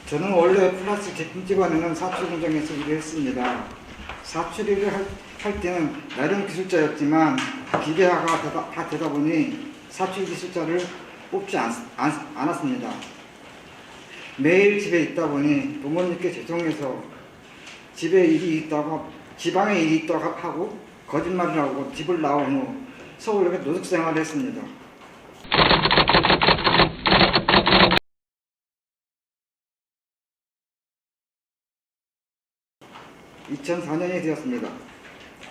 저는 원래 플라스틱 제품기관에는 사출 공장에서 일을 했습니다. 사출 일을 할 때는 나름 기술자였지만 기계화가 다 되다 보니 사출 기술자를 뽑지 않았습니다. 매일 집에 있다 보니 부모님께 죄송해서 집에 일이 있다고 지방에 일이 있다고 하고 거짓말을 하고 집을 나온 후 서울역에 노숙 생활을 했습니다. 2004년이 되었습니다.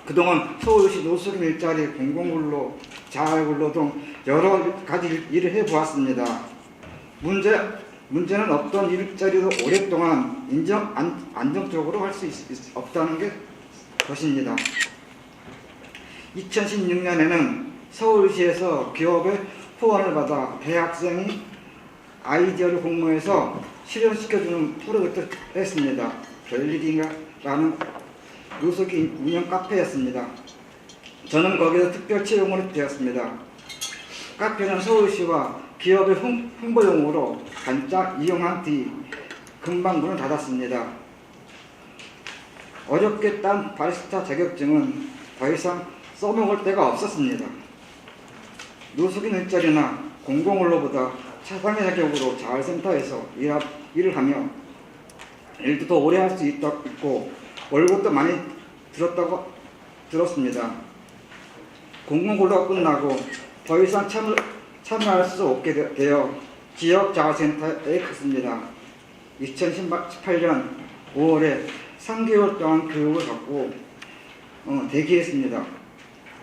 그동안 서울시 노숙인 일자리, 공공근로, 자활근로 등 여러 가지 일을 해보았습니다. 문제는 어떤 일자리도 오랫동안 안정적으로 할 수 없다는 것입니다. 2016년에는 서울시에서 기업의 후원을 받아 대학생이 아이디어를 공모해서 실현시켜주는 프로젝트를 했습니다. 별일인가라는 노숙인 운영 카페였습니다. 저는 거기서 특별 채용을 되었습니다. 카페는 서울시와 기업의 홍보용으로 반짝 이용한 뒤 금방 문을 닫았습니다. 어렵게 딴 바리스타 자격증은 더 이상 써먹을 데가 없었습니다. 노숙인 일자리나 공공근로보다 차상위 자격으로 자활센터에서 일을 하며 일도 더 오래 할 수 있고 월급도 많이 들었습니다. 공공근로가 끝나고 더 이상 참여할 수 없게 되어 지역 자활센터에 갔습니다. 2018년 5월에 3개월 동안 교육을 받고 대기했습니다.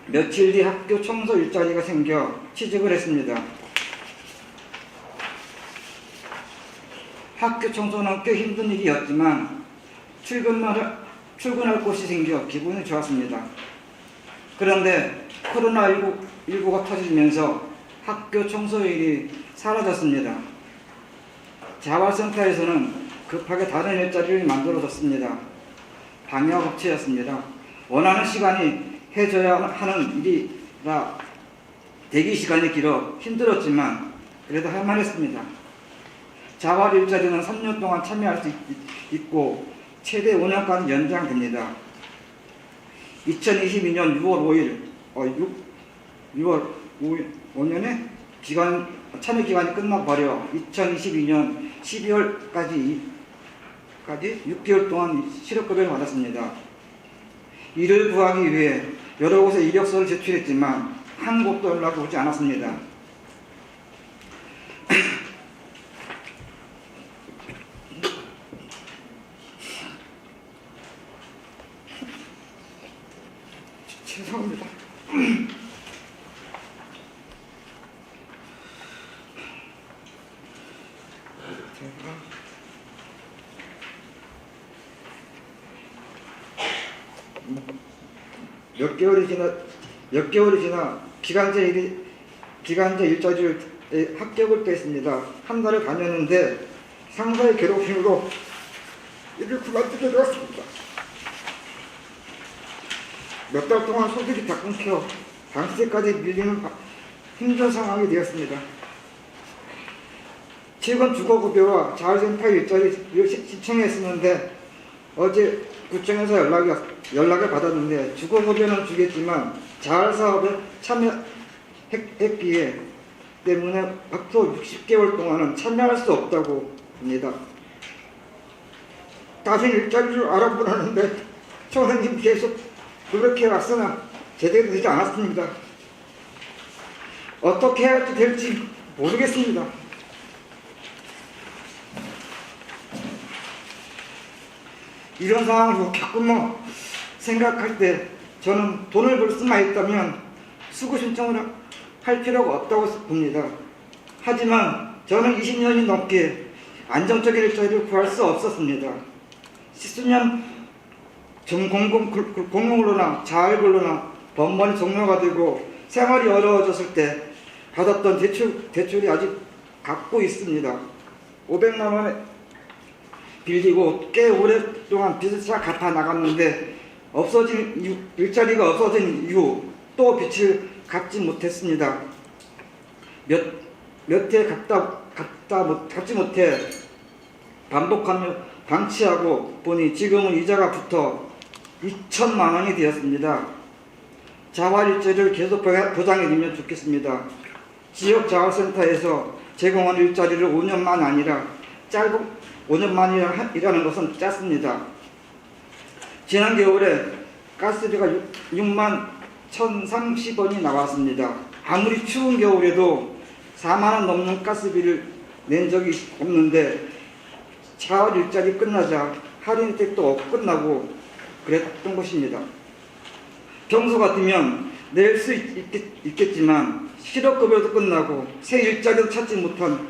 며칠 뒤 학교 청소 일자리가 생겨 취직을 했습니다. 학교 청소는 꽤 힘든 일이었지만 출근할 곳이 생겨 기분이 좋았습니다. 그런데 코로나19가 터지면서 학교 청소 일이 사라졌습니다. 자활센터에서는 급하게 다른 일자리를 만들어줬습니다. 방역업체였습니다. 원하는 시간이 해줘야 하는 일이라 대기 시간이 길어 힘들었지만 그래도 할만했습니다. 자활 일자리는 3년 동안 참여할 수 있고 최대 5년간 연장됩니다. 2022년 6월 5년에 참여 기간이 끝나버려 2022년 12월까지 6개월 동안 실업급여를 받았습니다. 일을 구하기 위해 여러 곳에 이력서를 제출했지만 한 곳도 연락이 오지 않았습니다. 죄송합니다. 몇 개월이 지나 기간제 일자리에 합격을 뺐습니다. 한 달을 다녔는데 상사의 괴롭힘으로 일을 그만두게 되었습니다. 몇 달 동안 소득이 다 끊겨 방세까지 밀리는 힘든 상황이 되었습니다. 최근 주거급여와 자활센터 일자리를 신청했었는데 어제 구청에서 연락을 받았는데 주거급여는 주겠지만 자활사업에 참여했기에 때문에 앞으로 60개월 동안은 참여할 수 없다고 합니다. 다시 일자리를 알아보라는데 저는 계속 그렇게 왔으나 제대로 되지 않았습니다. 어떻게 해야 될지 모르겠습니다. 이런 상황을 겪으며 생각할 때 저는 돈을 벌 수만 있다면 수급 신청을 할 필요가 없다고 봅니다. 하지만 저는 20년이 넘게 안정적인 일자리를 구할 수 없었습니다. 10수년 공공근로나 자활근로나 번번이 종료가 되고 생활이 어려워졌을 때 받았던 대출이 아직 갖고 있습니다. 500만 원에 빌리고 꽤 오랫동안 빚을 싹 갚아 나갔는데 일자리가 없어진 이후 또 빚을 갚지 못했습니다. 몇 해 갚지 못해 반복하며 방치하고 보니 지금은 이자가 붙어 2천만 원이 되었습니다. 자활일자리를 계속 보장해주면 좋겠습니다. 지역 자활센터에서 제공한 일자리를 5년만 아니라 짧은 5년만이라는 것은 짧습니다. 지난 겨울에 가스비가 6만 1,030원이 나왔습니다. 아무리 추운 겨울에도 4만 원 넘는 가스비를 낸 적이 없는데 자활 일자리 끝나자 할인 혜택도 끝나고 그랬던 것입니다. 평소 같으면 낼 수 있겠지만 실업급여도 끝나고 새 일자리도 찾지 못한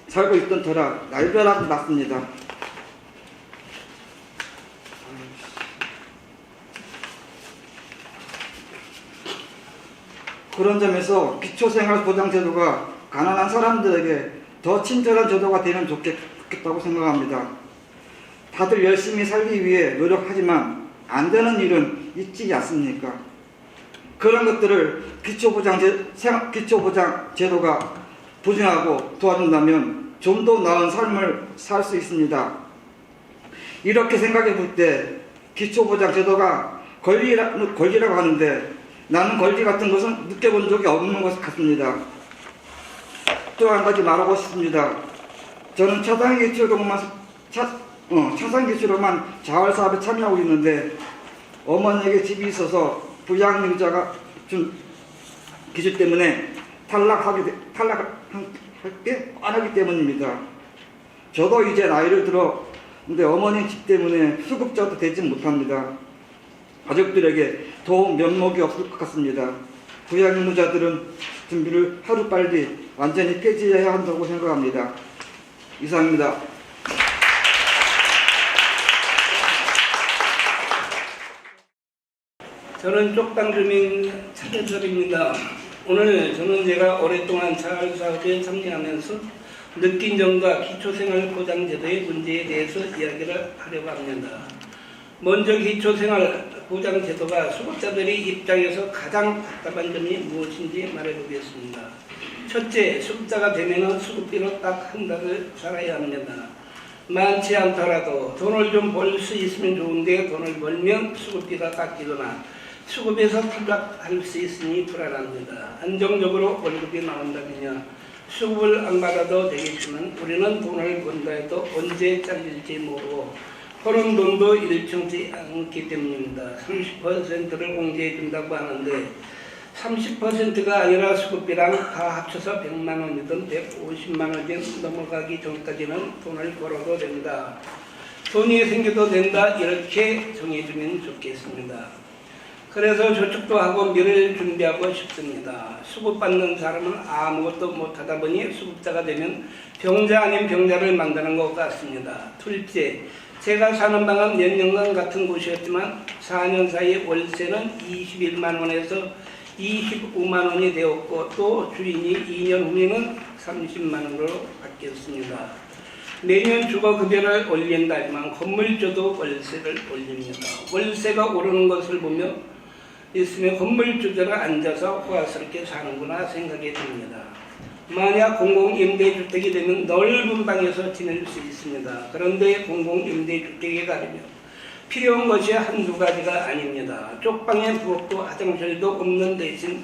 살고 있던 터라 날벼락 났습니다. 그런 점에서 기초생활보장제도가 가난한 사람들에게 더 친절한 제도가 되면 좋겠다고 생각합니다. 다들 열심히 살기 위해 노력하지만 안 되는 일은 있지 않습니까? 그런 것들을 기초보장제도가 보증하고 도와준다면 좀 더 나은 삶을 살 수 있습니다. 이렇게 생각해 볼 때 기초보장제도가 권리라고 하는데 나는 권리 같은 것은 느껴본 적이 없는 것 같습니다. 또 한 가지 말하고 싶습니다. 저는 차상기초로만 자활사업에 참여하고 있는데 어머니에게 집이 있어서 부양의자가 준 기술 때문에 탈락할 게 뻔하기 때문입니다. 저도 이제 나이를 들었는데 어머니 집 때문에 수급자도 되지 못합니다. 가족들에게 도움 면목이 없을 것 같습니다. 부양의무자들은 준비를 하루빨리 완전히 폐지해야 한다고 생각합니다. 이상입니다. 저는 쪽방 주민 차대철입니다. 오늘 저는 제가 오랫동안 자활사업에 참여하면서 느낀 점과 기초생활보장제도의 문제에 대해서 이야기를 하려고 합니다. 먼저 기초생활보장제도가 수급자들의 입장에서 가장 답답한 점이 무엇인지 말해보겠습니다. 첫째, 수급자가 되면 수급비로 딱 한 달을 살아야 합니다. 많지 않더라도 돈을 좀 벌 수 있으면 좋은데 돈을 벌면 수급비가 깎이거나 수급에서 탈락할 수 있으니 불안합니다. 안정적으로 월급이 나온다면야 수급을 안 받아도 되겠지만 우리는 돈을 번다 해도 언제 잘릴지 모르고 버는 돈도 일정치 않기 때문입니다. 30%를 공제해 준다고 하는데 30%가 아니라 수급비랑 다 합쳐서 100만 원이든 150만 원이든 넘어가기 전까지는 돈을 벌어도 된다. 돈이 생겨도 된다. 이렇게 정해주면 좋겠습니다. 그래서 저축도 하고 미래를 준비하고 싶습니다. 수급받는 사람은 아무것도 못하다 보니 수급자가 되면 병자 아닌 병자를 만드는 것 같습니다. 둘째, 제가 사는 방은 몇 년간 같은 곳이었지만 4년 사이 월세는 21만 원에서 25만 원이 되었고 또 주인이 2년 후에는 30만 원으로 바뀌었습니다. 매년 주거급여를 올린다지만 건물주도 월세를 올립니다. 월세가 오르는 것을 보며 있으면 건물주들은 앉아서 호화스럽게 사는구나 생각이 듭니다. 만약 공공임대주택이 되면 넓은 방에서 지낼 수 있습니다. 그런데 공공임대주택에 가려면 필요한 것이 한두 가지가 아닙니다. 쪽방에 부엌도 화장실도 없는 대신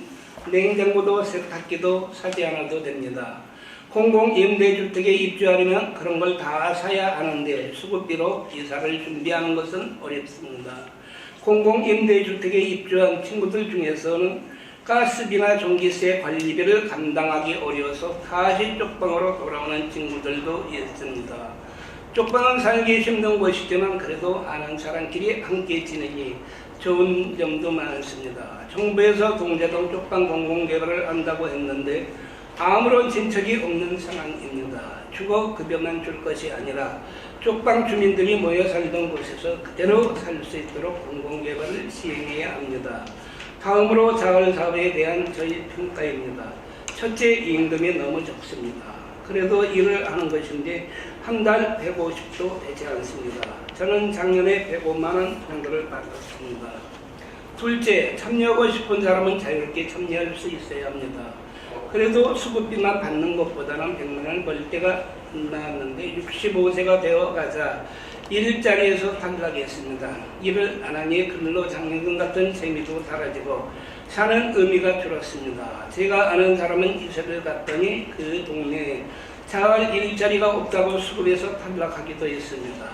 냉장고도 세탁기도 사지 않아도 됩니다. 공공임대주택에 입주하려면 그런 걸 다 사야 하는데 수급비로 이사를 준비하는 것은 어렵습니다. 공공임대주택에 입주한 친구들 중에서는 가스비나 전기세 관리비를 감당하기 어려워서 다시 쪽방으로 돌아오는 친구들도 있습니다. 쪽방은 살기 힘든 곳이지만 그래도 아는 사람끼리 함께 지내니 좋은 점도 많습니다. 정부에서 동제동 쪽방 공공개발을 한다고 했는데 아무런 진척이 없는 상황입니다. 주거급여만 줄 것이 아니라 쪽방 주민들이 모여 살던 곳에서 그대로 살 수 있도록 공공개발을 시행해야 합니다. 다음으로 자활사업에 대한 저희 평가입니다. 첫째, 임금이 너무 적습니다. 그래도 일을 하는 것인데 한 달 150도 되지 않습니다. 저는 작년에 105만 원 정도를 받았습니다. 둘째, 참여하고 싶은 사람은 자유롭게 참여할 수 있어야 합니다. 그래도 수급비만 받는 것보다는 100만 원을 벌 때가 낳았는데 65세가 되어 가자 일자리에서 탈락했습니다. 일을 안 하니 근로장려금 같은 재미도 사라지고 사는 의미가 줄었습니다. 제가 아는 사람은 이사를 갔더니 그 동네에 자활 일자리가 없다고 수급에서 탈락하기도 했습니다.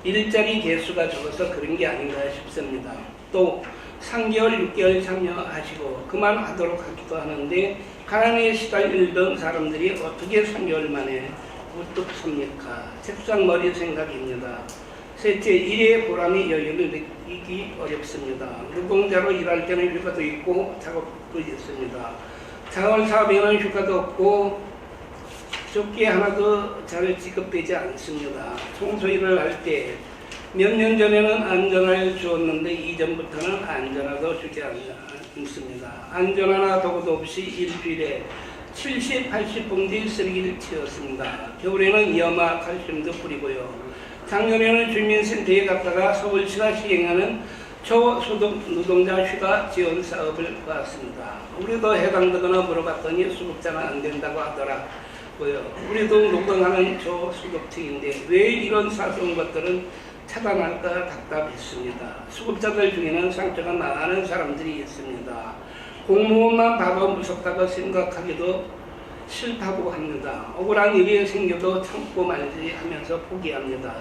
일자리 개수가 적어서 그런 게 아닌가 싶습니다. 또 3개월, 6개월 참여하시고 그만하도록 하기도 하는데 가난에 시달리던 사람들이 어떻게 3개월 만에 우뚝 섭니까? 책상머리 생각입니다. 셋째, 일의 보람이 여유를 느끼기 어렵습니다. 노동자로 일할 때는 휴가도 있고 작업도 있습니다. 자원 사업에는 휴가도 없고 조끼 하나도 잘 지급되지 않습니다. 청소 일을 할 때 몇 년 전에는 안전화를 주었는데 이전부터는 안전화도 주지 않습니다. 안전화나 도구도 없이 일주일에 70, 80봉지 쓰레기를 치웠습니다. 겨울에는 염화, 칼슘도 뿌리고요. 작년에는 주민센터에 갔다가 서울시가 시행하는 초소득 노동자 휴가 지원 사업을 봤습니다. 우리도 해당되거나 물어봤더니 수급자는 안 된다고 하더라고요. 우리도 노동하는 저수급층인데 왜 이런 사소한 것들은 차단할까 답답했습니다. 수급자들 중에는 상처가 많은 사람들이 있습니다. 공무원만 봐도 무섭다고 생각하기도 싫다고 합니다. 억울한 일이 생겨도 참고 말지 하면서 포기합니다.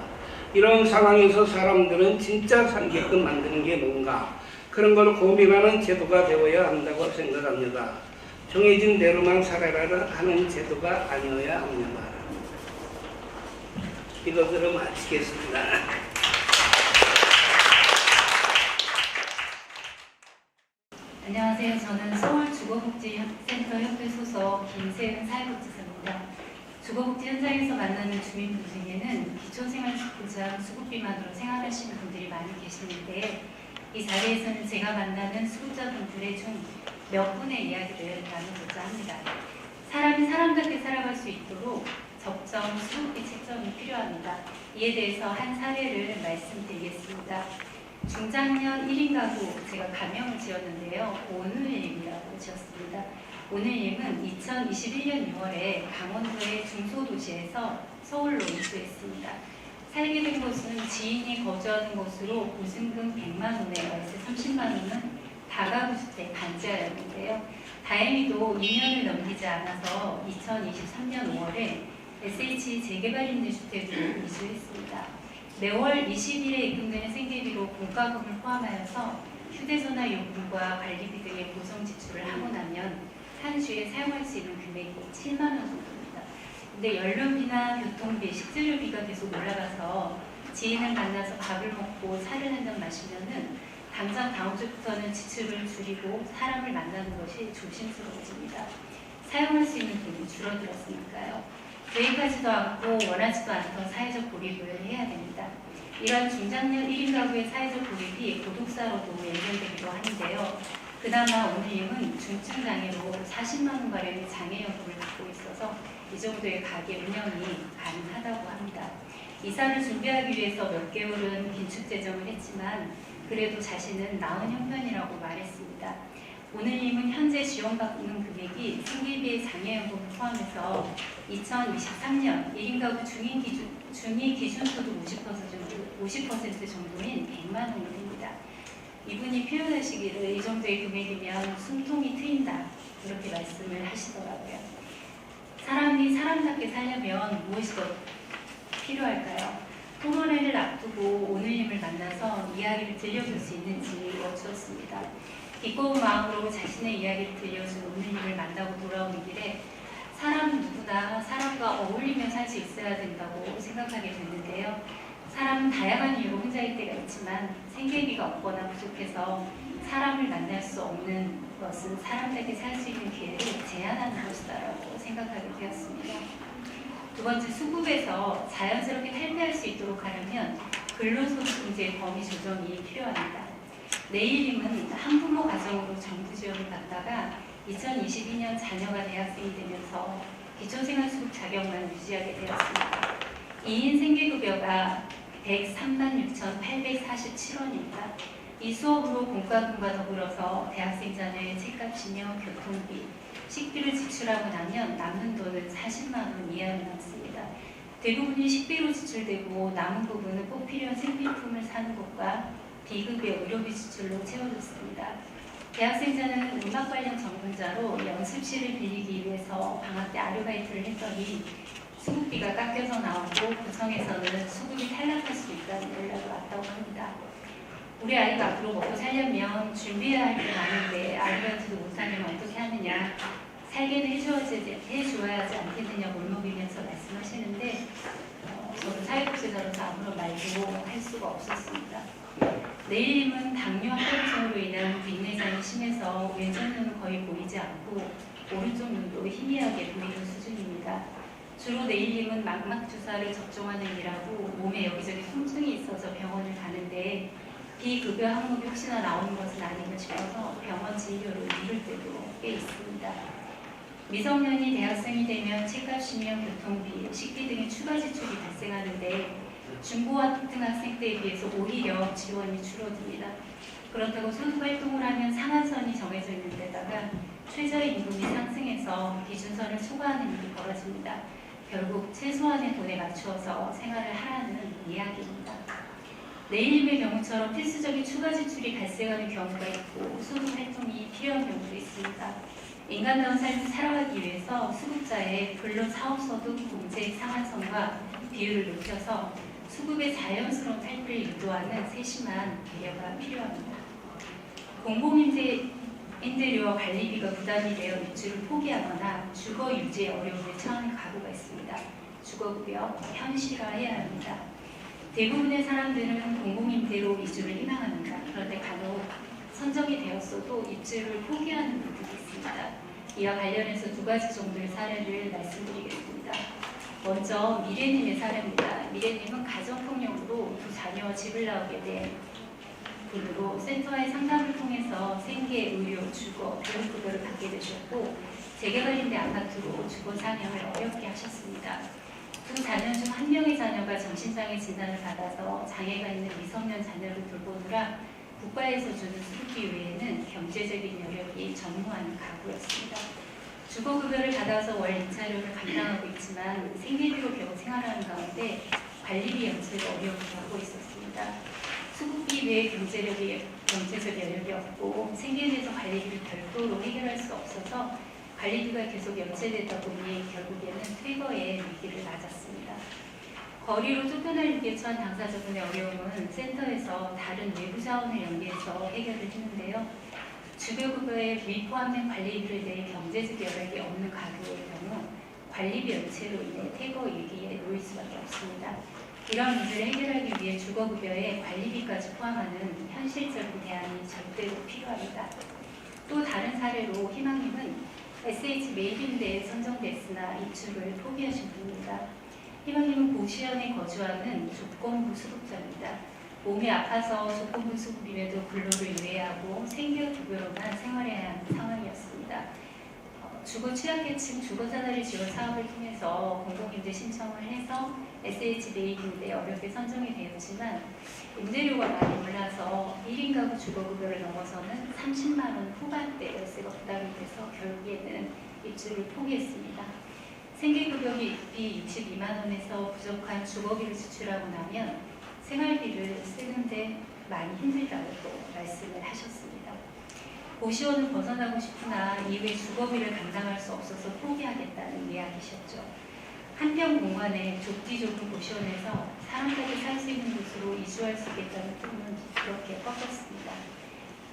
이런 상황에서 사람들은 진짜 살게끔 만드는 게 뭔가 그런 걸 고민하는 제도가 되어야 한다고 생각합니다. 정해진 대로만 살아라 하는 제도가 아니어야 합니다. 이것으로 마치겠습니다. 안녕하세요. 저는 서울주거복지센터 협회 소속 김세은 사회복지사입니다. 주거복지 현장에서 만나는 주민분 중에는 기초생활보장 수급비만으로 생활하시는 분들이 많이 계시는데 이 자리에서는 제가 만나는 수급자분들의 중 몇 분의 이야기를 나누고자 합니다. 사람이 사람답게 살아갈 수 있도록 적정 수급비 책정이 필요합니다. 이에 대해서 한 사례를 말씀드리겠습니다. 중장년 1인 가구 제가 가명을 지었는데요. 오늘님이라고 지었습니다. 오늘님은 2021년 6월에 강원도의 중소도시에서 서울로 이주했습니다. 살게 된 곳은 지인이 거주하는 곳으로 보증금 100만 원에 월세 30만 원은 다가구 주택 단지하였는데요. 다행히도 2년을 넘기지 않아서 2023년 5월에 SH 재개발임대주택으로 이주했습니다. 매월 20일에 입금되는 생계비로 공과금을 포함하여서 휴대전화 요금과 관리비 등의 고정 지출을 하고 나면 한 주에 사용할 수 있는 금액이 7만 원 정도입니다. 근데 연료비나 교통비, 식재료비가 계속 올라가서 지인을 만나서 밥을 먹고 차를 한 잔 마시면은 당장 다음 주부터는 지출을 줄이고 사람을 만나는 것이 조심스러워집니다. 사용할 수 있는 돈이 줄어들었으니까요. 계획하지도 않고 원하지도 않던 사회적 고립을 해야 됩니다. 이런 중장년 1인 가구의 사회적 고립이 고독사로도 연결되기도 하는데요. 그나마 오늘님은 중증 장애로 40만 원 가량의 장애연금을 받고 있어서 이 정도의 가게 운영이 가능하다고 합니다. 이사를 준비하기 위해서 몇 개월은 긴축 재정을 했지만 그래도 자신은 나은 형편이라고 말했습니다. 오늘님은 현재 지원받는 금액이 생계비의 장애연금을 포함해서 2023년 1인 가구 중위 기준소득 50% 정도인 100만 원이 됩니다. 이분이 표현하시기를 이 정도의 금액이면 숨통이 트인다 이렇게 말씀을 하시더라고요. 사람이 사람답게 살려면 무엇이 더 필요할까요? 토론회를 앞두고 오늘님을 만나서 이야기를 들려줄 수 있는지 여쭈었습니다. 기꺼운 마음으로 자신의 이야기를 들려준 오늘님을 만나고 돌아오는 길에 사람 누구나 사람과 어울리며 살 수 있어야 된다고 생각하게 됐는데요. 사람은 다양한 이유로 혼자일 때가 있지만 생계비가 없거나 부족해서 사람을 만날 수 없는 것은 사람답게 살 수 있는 기회를 제한하는 것이다라고 생각하게 되었습니다. 두 번째, 수급에서 자연스럽게 탈피할 수 있도록 하려면 근로소득 문제의 범위 조정이 필요합니다. 내일님은 한부모 가정으로 정부 지원을 받다가 2022년 자녀가 대학생이 되면서 기초생활수급 자격만 유지하게 되었습니다. 2인 생계급여가 136,847원입니다. 이 수업으로 공과금과 더불어서 대학생 자녀의 책값이며 교통비, 식비를 지출하고 나면 남는 돈은 40만 원 이하로 남습니다. 대부분이 식비로 지출되고 남은 부분은 꼭 필요한 생필품을 사는 것과 비급여 의료비 지출로 채워졌습니다. 대학생자는 음악 관련 전공자로 연습실을 빌리기 위해서 방학 때 아르바이트를 했더니 수급비가 깎여서 나오고 구청에서는 수급이 탈락할 수 있다는 연락이 왔다고 합니다. 우리 아이가 앞으로 먹고 살려면 준비해야 할 게 많은데 아르바이트도 못하면 어떻게 하느냐, 살게는 해주어야 하지 않겠느냐 몰먹이면서 말씀하시는데 저도 사회복지사로서 아무런 말도 할 수가 없었습니다. 내일님은 당뇨 합병증으로 인한 뒷내장이 심해서 왼쪽 눈은 거의 보이지 않고 오른쪽 눈도 희미하게 보이는 수준입니다. 주로 내일님은 망막주사를 접종하는 일하고 몸에 여기저기 통증이 있어서 병원을 가는데 비급여 항목이 혹시나 나오는 것은 아닌가 싶어서 병원 진료를 미룰 때도 꽤 있습니다. 미성년이 대학생이 되면 책값이며 교통비, 식비 등의 추가 지출이 발생하는데 중고와 등학생 때에 비해서 오히려 지원이 줄어듭니다. 그렇다고 소득활동을 하면 상한선이 정해져 있는 데다가 최저임금이 상승해서 기준선을 초과하는 일이 벌어집니다. 결국 최소한의 돈에 맞추어서 생활을 하라는 이야기입니다. 내일님의 경우처럼 필수적인 추가 지출이 발생하는 경우가 있고 소득활동이 필요한 경우도 있습니다. 인간다운 삶을 살아가기 위해서 수급자의 근로사업소득 공제 상한선과 비율을 높여서 수급의 자연스러운 탈피를 유도하는 세심한 배려가 필요합니다. 공공임대료와 관리비가 부담이 되어 입주를 포기하거나 주거 유지에 어려움을 처하는 가구가 있습니다. 주거급여 현실화해야 합니다. 대부분의 사람들은 공공임대로 이주를 희망합니다. 그런데 간혹 선정이 되었어도 입주를 포기하는 분들이 있습니다. 이와 관련해서 두 가지 정도의 사례를 말씀드리겠습니다. 먼저 미래님의 사례입니다. 미래님은 가정폭력으로 두 자녀와 집을 나오게 된 분으로 센터의 상담을 통해서 생계, 의료, 주거, 교육급여를 받게 되셨고 재개발인대 아파트로 주거 상향을 어렵게 하셨습니다. 두 자녀 중 한 명의 자녀가 정신장애 진단을 받아서 장애가 있는 미성년 자녀를 돌보느라 국가에서 주는 수급비 외에는 경제적인 여력이 전무하는 가구였습니다. 주거급여를 받아서 월 임차료를 감당하고 있지만 생계비로 겨우 생활하는 가운데 관리비 연체로 어려움을 겪고 있었습니다. 수급비 외에 경제적 여력이 없고 생계비에서 관리비를 별도로 해결할 수 없어서 관리비가 계속 연체되다 보니 결국에는 퇴거의 위기를 맞았습니다. 거리로 쫓겨날 위기에 처한 당사자분의 어려움은 센터에서 다른 외부 자원을 연계해서 해결을 했는데요. 주거급여에 미포함된 관리비를 내 경제적 여력이 없는 가구의 경우 관리비 연체로 인해 퇴거 위기에 놓일 수밖에 없습니다. 이런 문제를 해결하기 위해 주거급여에 관리비까지 포함하는 현실적인 대안이 절대로 필요합니다. 또 다른 사례로 희망님은 SH 메이빈대에 선정됐으나 입주를 포기하신 분입니다. 희망님은 고시원에 거주하는 조건부 수급자입니다. 몸이 아파서 조건부 수급임에도 근로를 유예하고 생계급여로만 생활해야 하는 상황이었습니다. 주거 취약계층 주거사다리 지원 사업을 통해서 공공임대 신청을 해서 SH 메이빈대 어렵게 선정이 되었지만 임대료가 많이 올라서 1인 가구 주거급여를 넘어서는 30만 원 후반대 월세가 부담이 돼서 결국에는 입주를 포기했습니다. 생계급여비 62만 원에서 부족한 주거비를 지출하고 나면 생활비를 쓰는데 많이 힘들다고 말씀을 하셨습니다. 고시원을 벗어나고 싶으나 이외 주거비를 감당할 수 없어서 포기하겠다는 이야기셨죠. 한평 공간의 좁디 좁은 고시원에서 사람들이 살 수 있는 곳으로 이주할 수 있겠다는 꿈은 그렇게 꺾였습니다.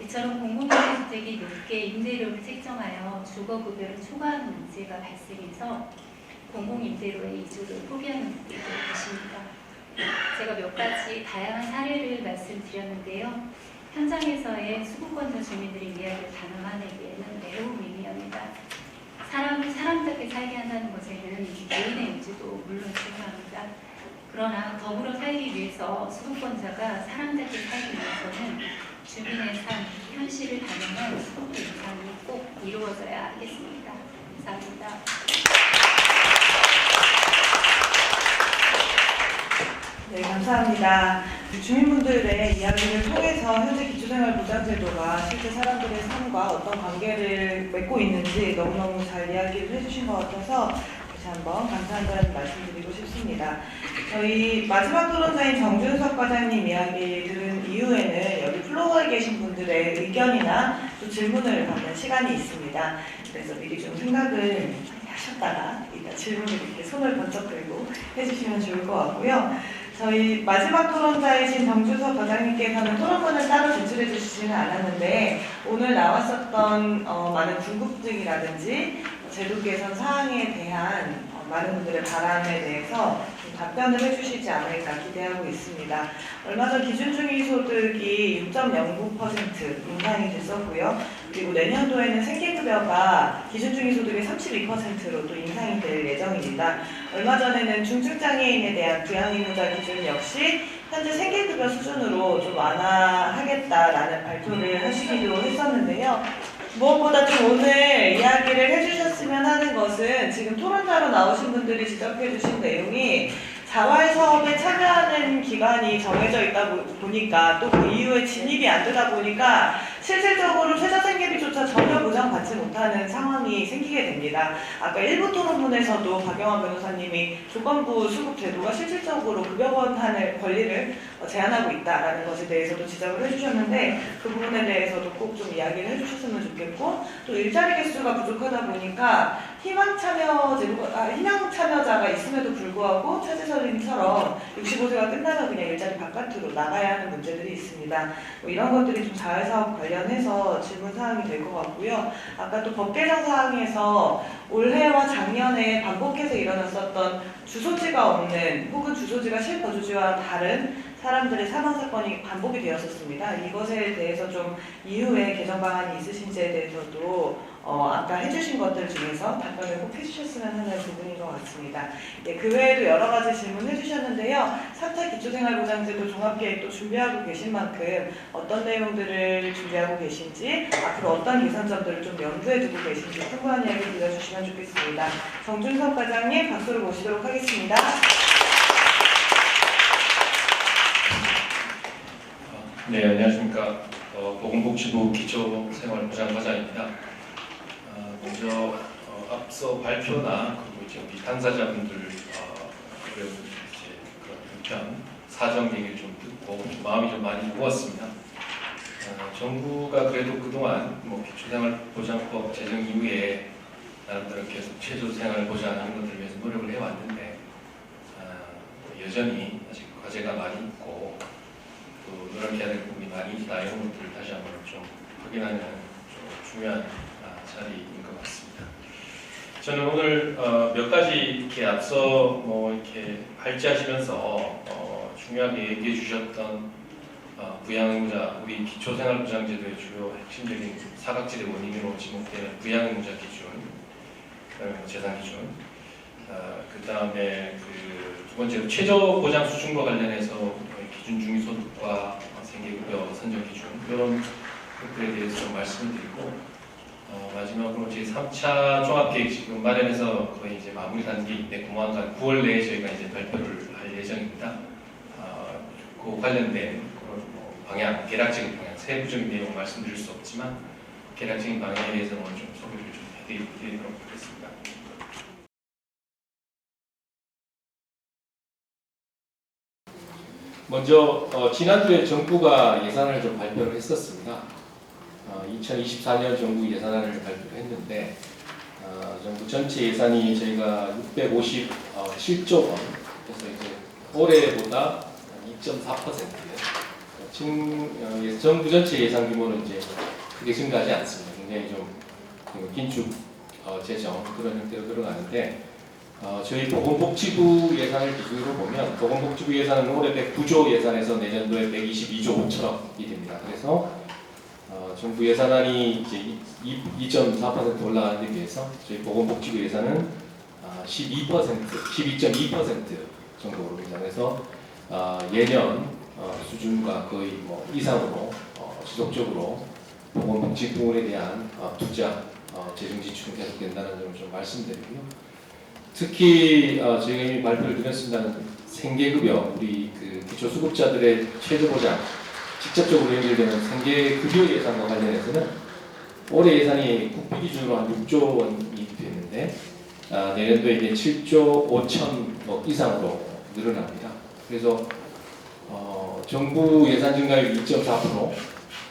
이처럼 공공임대주택이 높게 임대료를 책정하여 주거급여를 초과하는 문제가 발생해서 공공임대로의 이주를 포기하는 분들도 계십니다. 제가 몇 가지 다양한 사례를 말씀드렸는데요. 현장에서의 수급권자 주민들의 이야기를 단언하기에는 매우 미미합니다. 사람을 사람답게 살게 한다는 것에는 개인의 의지도 물론 중요합니다. 그러나 더불어 살기 위해서 수급권자가 사람답게 살기 위해서는 주민의 삶, 현실을 반영한 수급 인상이 꼭 이루어져야 하겠습니다. 감사합니다. 네, 감사합니다. 주민분들의 이야기를 통해서 현재 기초생활보장제도가 실제 사람들의 삶과 어떤 관계를 맺고 있는지 너무너무 잘 이야기를 해주신 것 같아서 한번 감사하다는 말씀드리고 싶습니다. 저희 마지막 토론자인 정준석 과장님 이야기 들은 이후에는 여기 플로어에 계신 분들의 의견이나 또 질문을 받는 시간이 있습니다. 그래서 미리 좀 생각을 하셨다가 이따 질문을 이렇게 손을 번쩍 들고 해주시면 좋을 것 같고요. 저희 마지막 토론자이신 정준석 과장님께서는 토론문을 따로 제출해 주시지는 않았는데 오늘 나왔었던 많은 궁금증이라든지 제도 개선 사항에 대한 많은 분들의 바람에 대해서 좀 답변을 해주시지 않을까 기대하고 있습니다. 얼마 전 기준중위소득이 6.09% 인상이 됐었고요. 그리고 내년도에는 생계급여가 기준중위소득의 32%로 또 인상이 될 예정입니다. 얼마 전에는 중증장애인에 대한 부양의무자 기준 역시 현재 생계급여 수준으로 좀 완화하겠다라는 발표를 하시기도 했었는데요. 무엇보다 좀 오늘 이야기를 해주셨으면 하는 것은 지금 토론자로 나오신 분들이 지적해 주신 내용이 자활사업에 참여하는 기간이 정해져 있다 보니까 또 그 이후에 진입이 안 되다 보니까 실질적으로 최저생계비조차 전혀 보장받지 못하는 상황이 생기게 됩니다. 아까 일부 토론문에서도 박영화 변호사님이 조건부 수급 제도가 실질적으로 급여번한을 권리를 제한하고 있다라는 것에 대해서도 지적을 해주셨는데 그 부분에 대해서도 꼭 좀 이야기를 해주셨으면 좋겠고 또 일자리 개수가 부족하다 보니까 희망 참여자가 있음에도 불구하고 차재설님처럼 65세가 끝나면 그냥 일자리 바깥으로 나가야 하는 문제들이 있습니다. 뭐 이런 것들이 좀 자활사업 관련해서 질문 사항이 될 것 같고요. 아까 또 법 개정 사항에서 올해와 작년에 반복해서 일어났었던 주소지가 없는 혹은 주소지가 실거주지와 다른 사람들의 사망 사건이 반복이 되었었습니다. 이것에 대해서 좀 이후에 개정 방안이 있으신지에 대해서도 아까 해주신 것들 중에서 답변을 꼭 해주셨으면 하는 부분인 것 같습니다. 네, 그 외에도 여러 가지 질문 해주셨는데요. 4차 기초생활보장제도 종합계획도 준비하고 계신 만큼 어떤 내용들을 준비하고 계신지 앞으로 어떤 개선점들을 좀 염두에 두고 계신지 풍부한 이야기 들려주시면 좋겠습니다. 정준석 과장님 박수로 모시도록 하겠습니다. 네, 안녕하십니까. 보건복지부 기초생활보장과장입니다. 먼저 앞서 발표나 그리고 이제 우리 당사자분들 어려운 이제 그런 불편 사정 얘기를 좀 듣고 좀 마음이 좀 많이 무거웠습니다. 정부가 그래도 그동안 뭐 기초생활보장법 제정 이후에 나름대로 계속 최저생활보장하는 것들을 위해서 노력을 해왔는데 여전히 아직 과제가 많이 있고 또 노력해야 될 부분이 많이 있다 이런 것들을 다시 한번 좀 확인하는 좀 중요한 자리인 것 같습니다. 저는 오늘 몇 가지 이렇게 앞서 뭐 이렇게 발제하시면서 중요하게 얘기해 주셨던 부양의무자 우리 기초생활보장제도의 주요 핵심적인 사각지대 원인으로 지목되는 부양의무자 기준, 그다음에 재산 기준, 그 다음에 두 번째로 최저보장 수준과 관련해서 기준 중위소득과 생계급여 선정 기준 이런 것들에 대해서 좀 말씀을 드리고 마지막으로 제3차 종합계획 지금 마련해서 거의 이제 마무리 단계인데 조만간 9월 내에 저희가 이제 발표를 할 예정입니다. 그 관련된 방향, 개략적인 방향, 세부적인 내용 말씀드릴 수 없지만 개략적인 방향에 대해서는 좀 소개를 좀 해드리도록 하겠습니다. 먼저 지난주에 정부가 예산을 좀 발표를 했었습니다. 2024년 정부 예산안을 발표했는데 정부 전체 예산이 저희가 657조 원, 그래서 이제 올해보다 2.4%예요. 지금 정부 전체 예산 규모는 이제 크게 증가하지 않습니다. 굉장히 좀 긴축 재정 그런 형태로 들어가는데 저희 보건복지부 예산을 기준으로 보면 보건복지부 예산은 올해 109조 예산에서 내년도에 122조 5천억이 됩니다. 그래서 정부 예산안이 이제 2.4% 올라가는 데 비해서 저희 보건복지부 예산은 12.2% 정도로 예상해서 예년 수준과 거의 뭐 이상으로 지속적으로 보건복지부에 대한 투자, 재정 지출은 계속된다는 점을 좀 말씀드리고요. 특히 저희가 이미 발표를 드렸습니다는 생계급여, 우리 그 기초수급자들의 최저보장, 직접적으로 연결되는 생계급여 예산과 관련해서는 올해 예산이 국비 기준으로 한 6조 원이 됐는데 내년도에 이제 7조 5천억 이상으로 늘어납니다. 그래서 정부 예산 증가율 2.4%,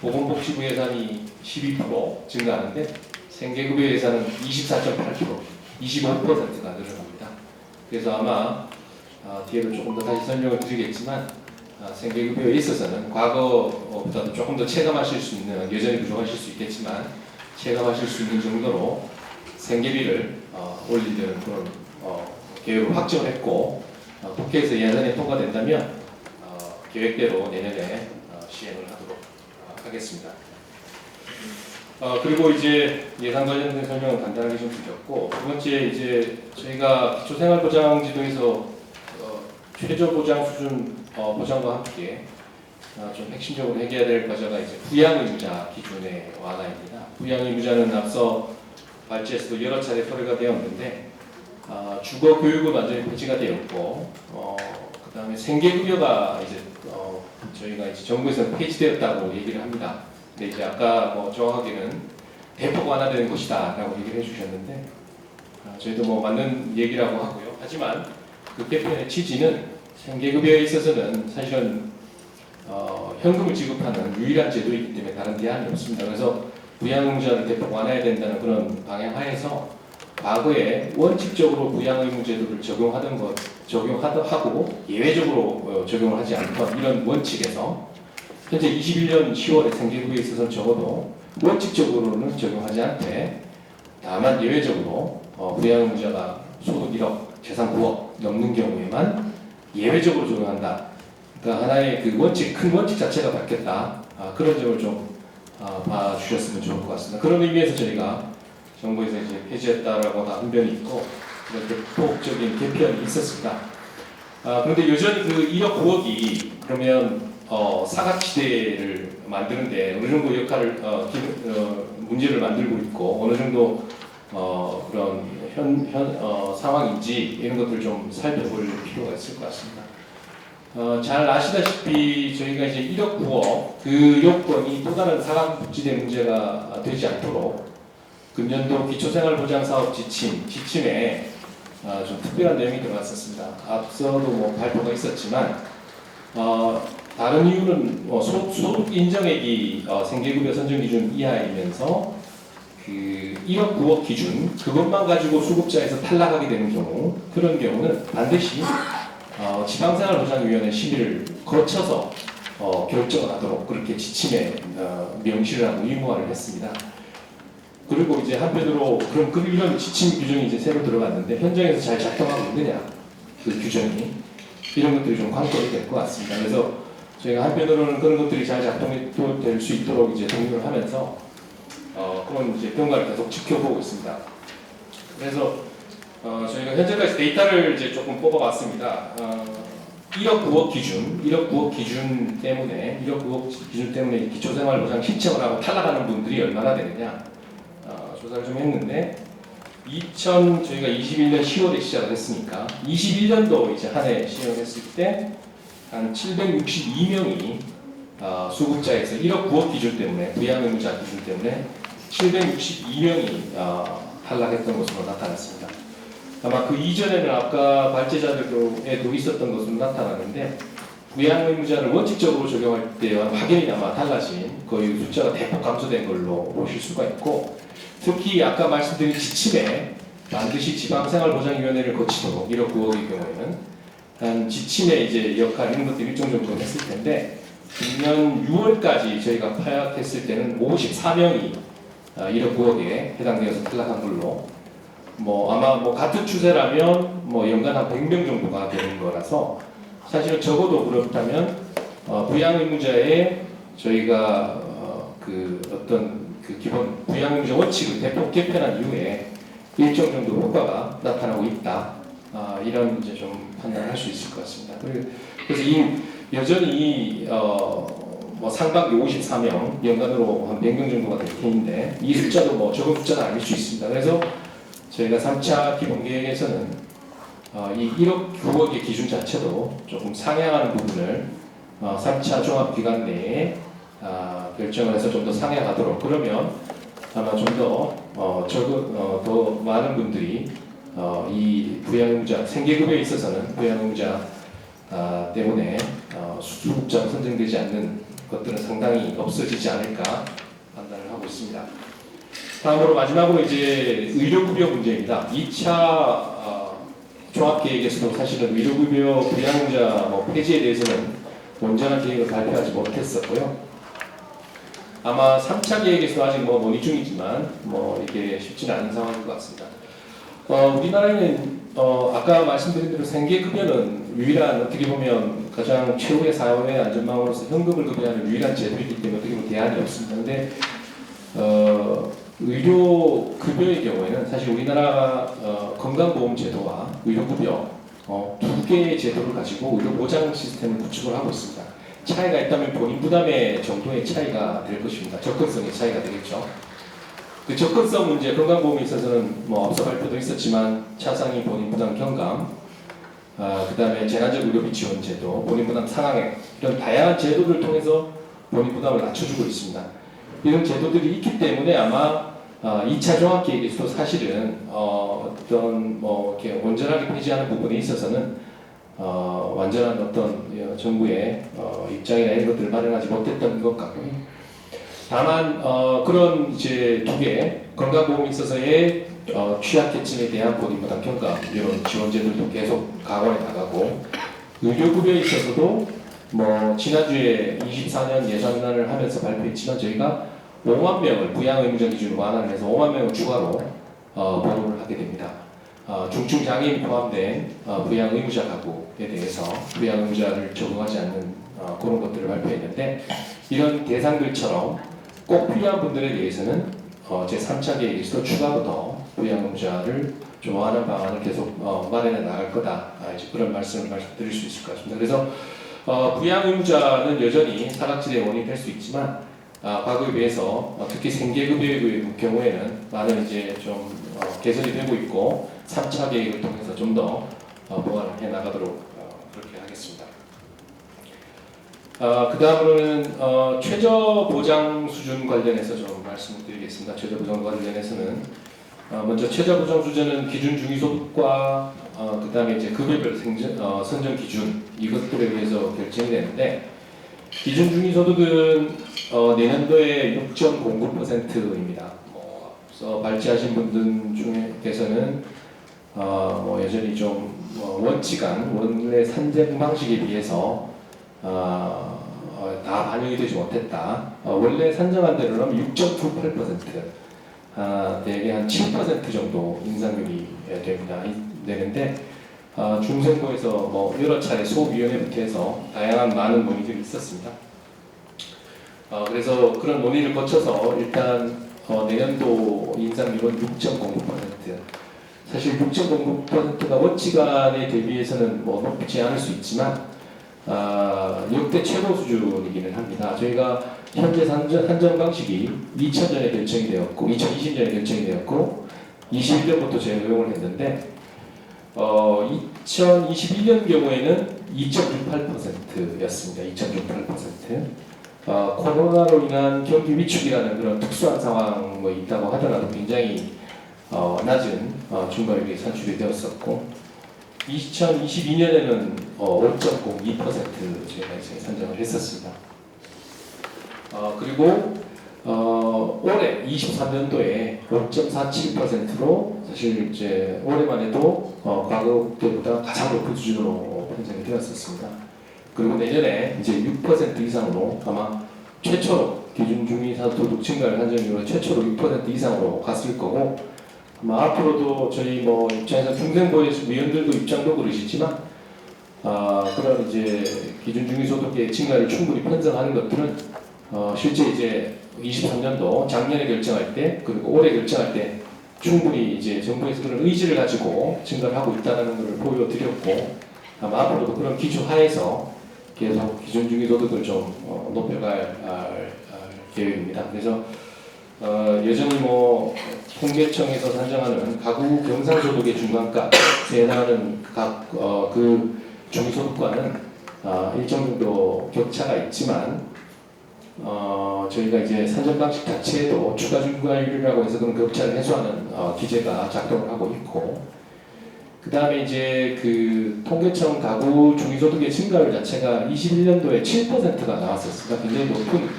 보건복지부 예산이 12% 증가하는데 생계급여 예산은 24.8%, 25%가 늘어납니다. 그래서 아마 뒤에도 조금 더 다시 설명을 드리겠지만 생계급여에 있어서는 과거보다도 조금 더 체감하실 수 있는, 여전히 부족하실 수 있겠지만 체감하실 수 있는 정도로 생계비를 올리려는 그런 계획을 확정을 했고, 국회에서 예산이 통과된다면 계획대로 내년에 시행을 하도록 하겠습니다. 그리고 이제 예산 관련된 설명은 간단하게 좀 드렸고, 두 번째 이제 저희가 기초생활보장제도에서 최저보장 수준 보장과 함께 좀 핵심적으로 해결해야 될 과제가 이제 부양의무자 기준의 완화입니다. 부양의무자는 앞서 발제에서도 여러 차례 소개가 되었는데 주거 교육은 완전히 폐지가 되었고, 그다음에 생계급여가 이제 저희가 이제 정부에서 폐지되었다고 얘기를 합니다. 근데 이제 아까 정확하게는 대폭 완화되는 것이다라고 얘기를 해주셨는데 저희도 맞는 얘기라고 하고요. 하지만 그 개편의 취지는 생계급여에 있어서는 사실은 현금을 지급하는 유일한 제도이기 때문에 다른 대안이 없습니다. 그래서 부양의무자를 대폭 완화해야 된다는 그런 방향 하에서 과거에 원칙적으로 부양의무제도를 적용하고 예외적으로 적용을 하지 않던 이런 원칙에서 현재 21년 10월에 생계급여에 있어서는 적어도 원칙적으로는 적용하지 않되 다만 예외적으로 부양의무자가 소득 1억, 재산 9억 넘는 경우에만 예외적으로 적용한다. 그러니까 하나의 그 원칙, 큰 원칙 자체가 바뀌었다. 그런 점을 좀 봐주셨으면 좋을 것 같습니다. 그런 의미에서 저희가 정부에서 이제 폐지했다라고 한 면이 있고 그런 대폭적인 개편이 있었습니다. 그런데 여전히 그 1억 9억이 그러면 사각지대를 만드는데 어느 정도 역할을 문제를 만들고 있고 어느 정도 그런 상황인지 이런 것들을 좀 살펴볼 필요가 있을 것 같습니다. 잘 아시다시피 저희가 이제 1억 9억 그 요건이 또 다른 사각지대 문제가 되지 않도록 금년도 기초생활보장사업 지침에 좀 특별한 내용이 들어갔었습니다. 앞서도 발표가 있었지만 다른 이유는 소득 인정액이 생계급여 선정기준 이하이면서 그 1억 9억 기준 그것만 가지고 수급자에서 탈락하게 되는 경우 그런 경우는 반드시 지방생활보장위원회 심의를 거쳐서 결정을 하도록 그렇게 지침에 명시를 하고 의무화를 했습니다. 그리고 이제 한편으로 그럼 이런 지침 규정이 이제 새로 들어갔는데 현장에서 잘 작동하고 있느냐 그 규정이 이런 것들이 좀 관건이 될 것 같습니다. 그래서 저희가 한편으로는 그런 것들이 잘 작동이 될 수 있도록 이제 독려를 하면서 그런 이제 평가를 계속 지켜보고 있습니다. 그래서 저희가 현재까지 데이터를 이제 조금 뽑아봤습니다. 1억 9억 기준 때문에 기초생활보장 신청을 하고 탈락하는 분들이 얼마나 되느냐 조사를 좀 했는데 저희가 21년 10월에 시작을 했으니까 21년도 이제 한 해 시행했을 때 한 762명이 수급자에서 1억 9억 기준 때문에 부양의무자 기준 때문에 762명이 탈락했던 것으로 나타났습니다. 아마 그 이전에는 아까 발제자들에도 있었던 것으로 나타나는데 부양의무자를 원칙적으로 적용할 때와 확연히 아마 달라진 거의 숫자가 대폭 감소된 걸로 보실 수가 있고 특히 아까 말씀드린 지침에 반드시 지방생활보장위원회를 거치도록 1억 9억의 경우에는 한 지침의 이제 역할 이런 것들이 일정 정도 했을 텐데 작년 6월까지 저희가 파악했을 때는 54명이 1억 9억에 해당되어서 탈락한 걸로 아마 같은 추세라면 연간 한 100명 정도가 되는 거라서 사실은 적어도 그렇다면 부양의무자의 저희가 그 어떤 그 기본 부양의무자 원칙을 대폭 개편한 이후에 일정 정도 효과가 나타나고 있다. 이런 이제 좀 판단할 수 있을 것 같습니다. 그래서 여전히 상반기 54명 연간으로 한 100명 정도가 될 텐데 이 숫자도 적은 숫자는 아닐 수 있습니다. 그래서 저희가 3차 기본계획에서는 이 1억 9억의 기준 자체도 조금 상향하는 부분을 3차 종합기간 내에 결정을 해서 좀 더 상향하도록 그러면 아마 좀 더 많은 분들이 이 부양의무자 생계급여에 있어서는 부양의무자 때문에 수급자로 선정되지 않는 것들은 상당히 없어지지 않을까 판단을 하고 있습니다. 다음으로 마지막으로 이제 의료급여 문제입니다. 2차 종합계획에서도 사실은 의료급여 부양의무자 폐지에 대해서는 온전한 계획을 발표하지 못했었고요. 아마 3차 계획에서도 아직 논의 중이지만 이게 쉽지는 않은 상황인 것 같습니다. 우리나라에는 아까 말씀드린 대로 생계급여는 유일한 어떻게 보면 가장 최후의 사회 안전망으로서 현금을 급여하는 유일한 제도이기 때문에 어떻게 보면 대안이 없습니다. 그런데 의료급여의 경우에는 사실 우리나라가 건강보험제도와 의료급여 두 개의 제도를 가지고 의료보장 시스템을 구축을 하고 있습니다. 차이가 있다면 본인 부담의 정도의 차이가 될 것입니다. 접근성의 차이가 되겠죠. 그 접근성 문제, 건강보험에 있어서는 앞서 발표도 있었지만 차상위 본인 부담 경감, 그 다음에 재난적 의료비 지원 제도, 본인 부담 상한액 이런 다양한 제도를 통해서 본인 부담을 낮춰주고 있습니다. 이런 제도들이 있기 때문에 아마 2차 종합계획에서도 사실은 어떤 이렇게 온전하게 폐지하는 부분에 있어서는 완전한 어떤 정부의 입장이나 이런 것들을 마련하지 못했던 것 같고요. 다만 그런 이제 두 개 건강보험에 있어서의 취약계층에 대한 본인 부담 경감 이런 지원제들도 계속 강화해 나가고 의료급여에 있어서도 지난주에 24년 예산안을 하면서 발표했지만 저희가 5만 명을 부양의무자 기준으로 완화를 해서 5만 명을 추가로 보호를 하게 됩니다. 중증장애인이 포함된 부양의무자 가구에 대해서 부양의무자를 적용하지 않는 그런 것들을 발표했는데 이런 대상들처럼 꼭 필요한 분들에 대해서는 제3차 계획에서도 추가로 더 부양의무자를 좀 완화하는 방안을 계속 마련해 나갈 거다. 이제 그런 말씀을 드릴 수 있을 것 같습니다. 그래서 부양의무자는 여전히 사각지대의 원인이 될 수 있지만 과거에 비해서 특히 생계급여의 경우에는 많은 이제 좀 개선이 되고 있고 3차 계획을 통해서 좀 더 보완을 해 나가도록 그렇게 하겠습니다. 그 다음으로는 최저보장 수준 관련해서 좀 말씀을 드리겠습니다. 최저보장 관련해서는 먼저 최저보장 수준은 기준 중위소득과 그 다음에 이제 급여별 선정 기준 이것들에 의해서 결정이 되는데 기준 중위소득은 내년도에 6.09%입니다. 앞서 발제하신 분들 중에서는 여전히 좀 원칙안 원래 산정 방식에 비해서 다 반영이 되지 못했다. 원래 산정한 대로는 6.98%, 대개 한 7% 정도 인상률이 되는데 중생부에서 여러 차례 소위원회부터 해서 다양한 많은 논의들이 있었습니다. 그래서 그런 논의를 거쳐서 일단 내년도 인상률은 6.09%. 사실 6.09%가 원칙안에 대비해서는 높지 않을 수 있지만 역대 최고 수준이기는 합니다. 저희가 현재 산정 방식이 2000년에 결정이 되었고 2020년에 결정이 되었고 21년부터 적용을 했는데 2021년 경우에는 2.68%였습니다. 2.68%. 코로나로 인한 경기 위축이라는 그런 특수한 상황이 있다고 하더라도 굉장히 낮은 중과율이 산출이 되었었고 2022년에는 5.02% 저희가 이제 산정을 했었습니다. 그리고 올해 23년도에 5.47%로 사실 이제 올해만 해도 과거 때보다 가장 높은 수준으로 편성이 되었었습니다. 그리고 내년에 이제 6% 이상으로 아마 최초로 기준 중위소득 증가율 산정률로 최초로 6% 이상으로 갔을 거고 아마 앞으로도 저희 입장에서 중생부의 위원들도 입장도 그러시지만 그런 이제 기준 중위소득의 증가를 충분히 편성하는 것들은 실제 이제 23년도 작년에 결정할 때 그리고 올해 결정할 때 충분히 이제 정부에서 그런 의지를 가지고 증가를 하고 있다는 것을 보여드렸고 아마 앞으로도 그런 기조 하에서 계속 기준 중위소득을 좀 높여갈 계획입니다. 그래서 여전히 통계청에서 산정하는 가구 경상소득의 중간값 세나는 각 그 중위소득과는 일정 정도 격차가 있지만 저희가 이제 산정 방식 자체에도 추가 중과율이라고 해서 그런 격차를 해소하는 기제가 작동을 하고 있고 그 다음에 이제 그 통계청 가구 중위소득의 증가율 자체가 21년도에 7%가 나왔었습니다. 굉장히 높은,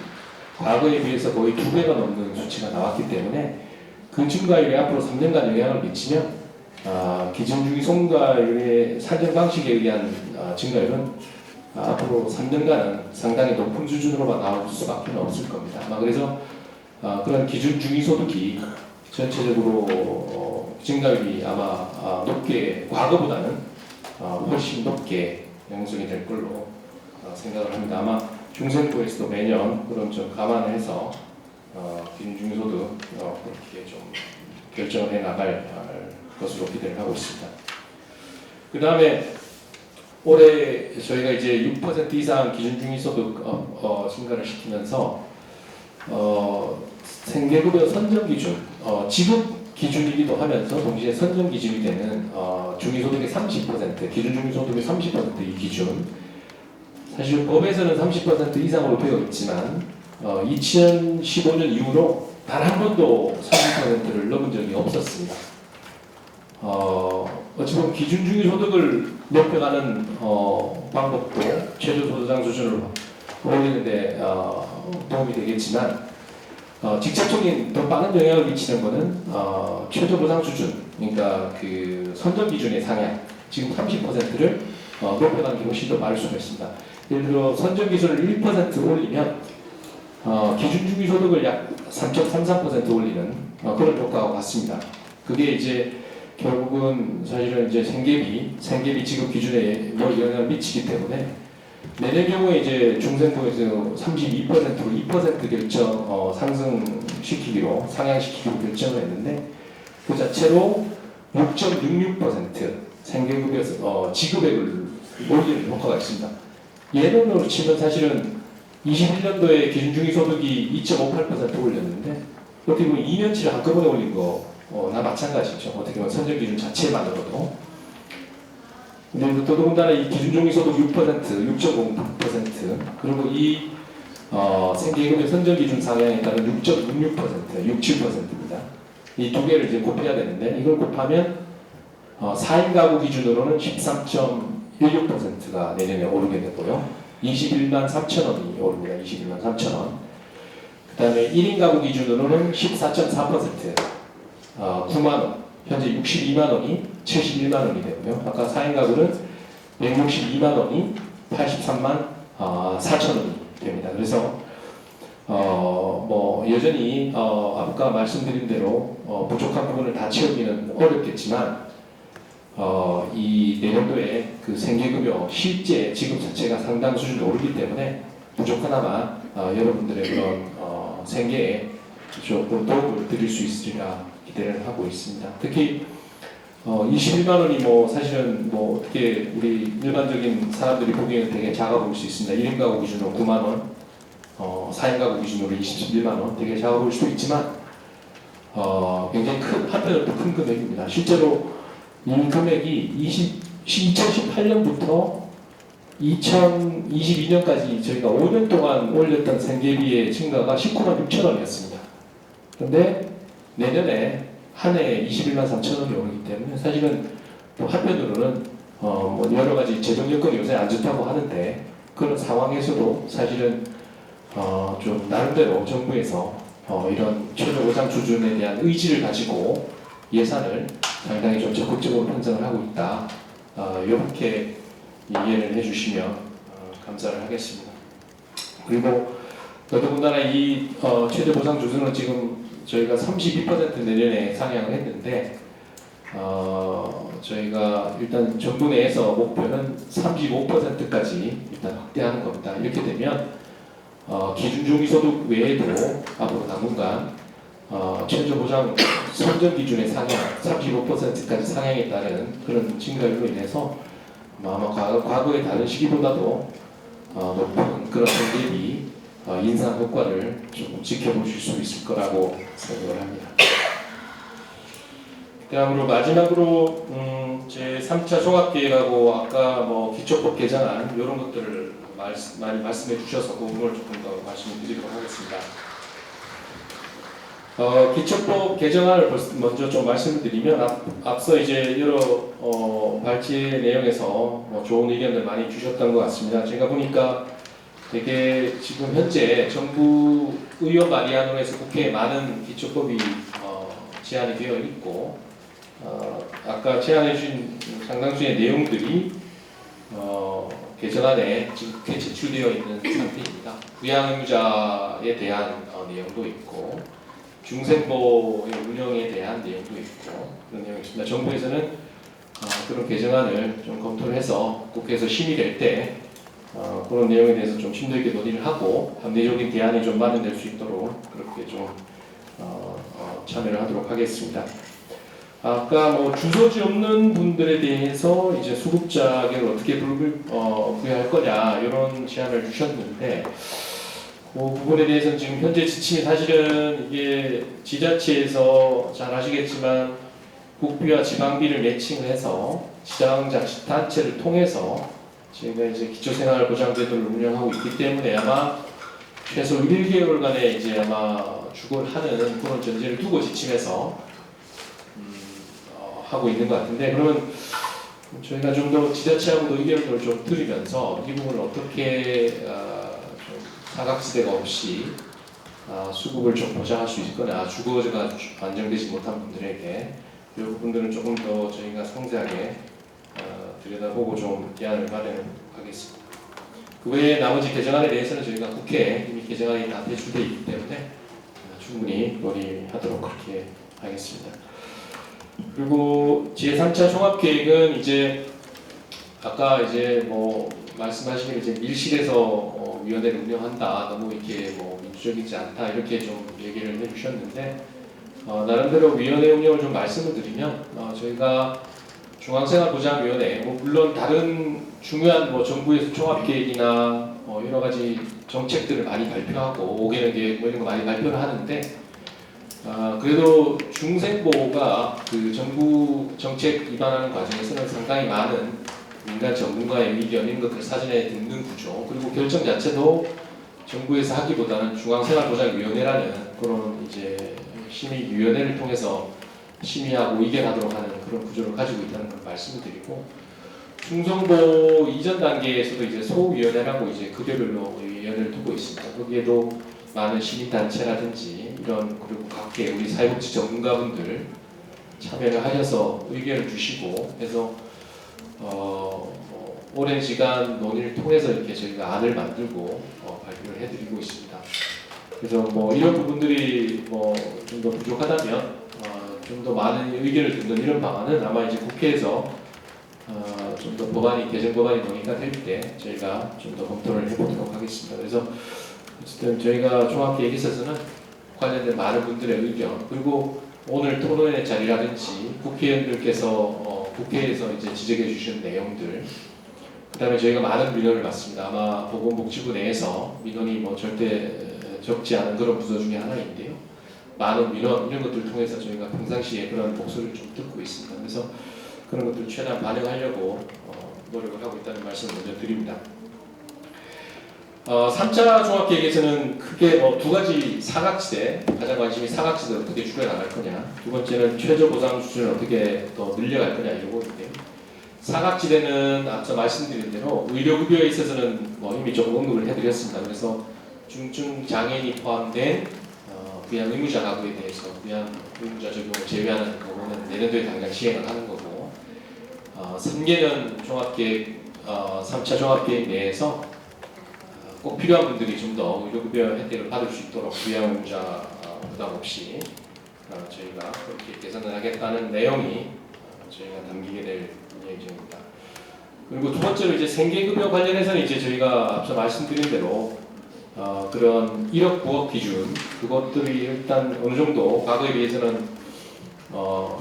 과거에 비해서 거의 2배가 넘는 수치가 나왔기 때문에 그 증가율이 앞으로 3년간 영향을 미치면 기준 중위소득의 산정 방식에 의한 증가율은 앞으로 3년간은 상당히 높은 수준으로만 나올 수밖에 없을 겁니다. 그래서 그런 기준 중위소득이 전체적으로 증가율이 아마 높게, 과거보다는 훨씬 높게 형성이 될 걸로 생각을 합니다. 아마 중생부에서도 매년 그런 좀 감안해서 기준 중위소득 그렇게 좀 결정을 해 나갈 것으로 기대를 하고 있습니다. 그 다음에 올해 저희가 이제 6% 이상 기준 중위소득 증가를 시키면서 생계급여 선정 기준, 지급 기준이기도 하면서 동시에 선정 기준이 되는 중위소득의 30%, 기준 중위소득의 30%이 기준. 사실 법에서는 30% 이상으로 되어 있지만 2015년 이후로 단 한 번도 30%를 넘은 적이 없었습니다. 어찌 보면 기준 중위소득을 높여가는 방법도 최저소득장 수준을 올리는데 도움이 되겠지만 직접적인 더 빠른 영향을 미치는 것은 최저보장 수준, 그러니까 그 선정 기준의 상향, 지금 30%를 높여가는 게 훨씬 더 빠를 수가 있습니다. 예를 들어 선정 기준을 1% 올리면 기준 중위소득을 약 3.33% 올리는 그런 효과와 같습니다. 그게 이제 결국은 사실은 이제 생계비 지급 기준에 영향을 미치기 때문에 내년 경우에 이제 중생부에서 32%로 2% 결정 상승시키기로 상향시키기로 결정을 했는데 그 자체로 6.66% 생계급여 지급액을 올리는 효과가 있습니다. 예론으로 치면 사실은 21년도에 기준 중위소득이 2.58% 올렸는데 어떻게 보면 2년치를 한꺼번에 올린 거나 마찬가지죠. 어떻게 보면 선정 기준 자체만으로도. 근데 더더군다나 이 기준 중위소득 6.0% 그리고 이 생계급여 선정 기준 상향에 따른 6.66%, 67%입니다. 이 두 개를 이제 곱해야 되는데 이걸 곱하면 4인 가구 기준으로는 13.16%가 내년에 오르게 되고요. 21만 3천 원이 오릅니다. 21만 3천 원. 그 다음에 1인 가구 기준으로는 14.4%, 9만 원. 현재 62만 원이 71만 원이 되고요. 아까 4인 가구는 162만 원이 83만 4천 원이 됩니다. 그래서 뭐 여전히 아까 말씀드린 대로 부족한 부분을 다 채우기는 어렵겠지만 이 내년도에 그 생계급여 실제 지급 자체가 상당 수준에 오르기 때문에 부족하나마 여러분들의 그런 생계에 조금 도움을 드릴 수 있으리라 기대를 하고 있습니다. 특히 21만 원이 뭐 사실은 뭐 어떻게 우리 일반적인 사람들이 보기에는 되게 작아 보일 수 있습니다. 1인 가구 기준으로 9만 원, 4인 가구 기준으로 21만 원 되게 작아 보일 수도 있지만 굉장히 한편으로 또 큰 금액입니다. 실제로 이 금액이 2018년부터 2022년까지 저희가 5년 동안 올렸던 생계비의 증가가 19만 6천 원이었습니다. 그런데 내년에 한 해에 21만 3천 원이 오르기 때문에 사실은 또 한편으로는 뭐 여러 가지 재정 여건이 요새 안 좋다고 하는데 그런 상황에서도 사실은 좀 나름대로 정부에서 이런 최저보장 수준에 대한 의지를 가지고 예산을 상당히 좀 적극적으로 편성을 하고 있다. 이렇게 이해를 해주시면 감사를 하겠습니다. 그리고 더더군다나 이 최저보장 수준은 지금 저희가 32% 내년에 상향을 했는데 저희가 일단 정부 내에서 목표는 35%까지 일단 확대하는 겁니다. 이렇게 되면 기준 중위소득 외에도 앞으로 당분간 최저보장 선정 기준의 상향 35%까지 상향에 따른 그런 증가율로 인해서 아마 과거의 다른 시기보다도 높은 그런 생계비 인상 효과를 조금 지켜보실 수 있을 거라고 생각을 합니다. 다음으로 마지막으로 제 3차 종합계획하고 아까 뭐 기초법 개정안 이런 것들을 많이 말씀해 주셔서 그 부분을 조금 더 말씀을 드리도록 하겠습니다. 기초법 개정안을 먼저 좀 말씀을 드리면 앞서 이제 여러 발제 내용에서 좋은 의견들 많이 주셨던 것 같습니다. 제가 보니까 되게 지금 현재 정부 의원 발의안으로 해서 국회에 많은 기초법이 제안이 되어 있고 아까 제안해 주신 상당수의 내용들이 개정안에 지금 국회에 제출되어 있는 상태입니다. 부양의무자에 대한 내용도 있고 중생보의 운영에 대한 내용도 있고 그런 내용이 있습니다. 정부에서는 그런 개정안을 좀 검토를 해서 국회에서 심의될 때 그런 내용에 대해서 좀 심도 있게 논의를 하고 합리적인 대안이 좀 마련될 수 있도록 그렇게 좀 참여를 하도록 하겠습니다. 아까 뭐 주소지 없는 분들에 대해서 이제 수급자에게 어떻게 부여할 거냐 이런 제안을 주셨는데 그 부분에 대해서는 지금 현재 지침이 사실은 이게 지자체에서 잘 아시겠지만 국비와 지방비를 매칭을 해서 지방자치단체를 통해서 저희가 이제 기초생활보장제도를 운영하고 있기 때문에 아마 최소 1개월간의 이제 아마 주거하는 그런 전제를 두고 지침해서 하고 있는 것 같은데 그러면 저희가 좀 더 지자체하고도 의견을 좀 드리면서 이 부분을 어떻게 사각지대가 없이 수급을 좀 보장할 수 있을 거냐 주거가 안정되지 못한 분들에게 이 부분들은 조금 더 저희가 상세하게 들여다보고 좀 대안을 마련하겠습니다. 그 외에 나머지 개정안에 대해서는 저희가 국회에 이미 개정안이 다 제출되어 있기 때문에 충분히 논의하도록 그렇게 하겠습니다. 그리고 제3차 종합계획은 이제 아까 이제 뭐 말씀하신 이제 밀실에서 위원회를 운영한다 너무 이렇게 뭐 민주적이지 않다 이렇게 좀 얘기를 해주셨는데 나름대로 위원회 운영을 좀 말씀을 드리면 저희가 중앙생활보장위원회 뭐 물론 다른 중요한 뭐 정부에서 종합계획이나 여러 가지 정책들을 많이 발표하고 5개년 계획 뭐 이런 거 많이 발표를 하는데 그래도 중생보가 그 정부 정책 입안하는 과정에서는 상당히 많은 민간 전문가의 의견 이런 것들 사전에 듣는 구조 그리고 결정 자체도 정부에서 하기보다는 중앙생활보장위원회라는 그런 이제 심의위원회를 통해서 심의하고 의견하도록 하는 그런 구조를 가지고 있다는 걸 말씀을 드리고 중성보 이전 단계에서도 이제 소위원회라고 이제 급여별로 위원회를 두고 있습니다. 거기에도 많은 시민단체라든지 이런 그리고 각계 우리 사회복지 전문가분들 참여를 하셔서 의견을 주시고 해서 오랜 시간 논의를 통해서 이렇게 저희가 안을 만들고 발표를 해드리고 있습니다. 그래서 뭐 이런 부분들이 뭐 좀 더 부족하다면 좀 더 많은 의견을 듣는 이런 방안은 아마 이제 국회에서 좀 더 개정 법안이 논의가 될 때 저희가 좀 더 검토를 해보도록 하겠습니다. 그래서 어쨌든 저희가 종합계획에 있어서는 관련된 많은 분들의 의견 그리고 오늘 토론회 자리라든지 국회의원들께서 국회에서 이제 지적해 주신 내용들 그다음에 저희가 많은 민원을 받습니다. 아마 보건복지부 내에서 민원이 뭐 절대 적지 않은 그런 부서 중에 하나인데요. 많은 민원 이런 것들을 통해서 저희가 평상시에 그런 목소리를 좀 듣고 있습니다. 그래서 그런 것들 최대한 반영하려고 노력을 하고 있다는 말씀을 먼저 드립니다. 3차 종합계획에서는 크게 두 가지 사각지대, 가장 관심이 사각지대를 어떻게 줄여나갈 거냐, 두 번째는 최저보상 수준을 어떻게 더 늘려갈 거냐 이거인데요. 사각지대는 앞서 말씀드린 대로 의료급여에 있어서는 이미 조금 언급을 해드렸습니다. 그래서 중증 장애인이 포함된 부양 의무자 가구에 대해서 부양 의무자 적용을 제외하는 거는 내년도에 당장 시행을 하는 거고 3개년 종합계획 3차 종합계획 내에서 꼭 필요한 분들이 좀 더 의료급여 혜택을 받을 수 있도록 부양 의무자 부담 없이 저희가 그렇게 개선을 하겠다는 내용이 저희가 담기게 될 예정입니다. 그리고 두 번째로 이제 생계급여 관련해서는 이제 저희가 앞서 말씀드린 대로 그런 1억 9억 기준 그것들이 일단 어느 정도 과거에 비해서는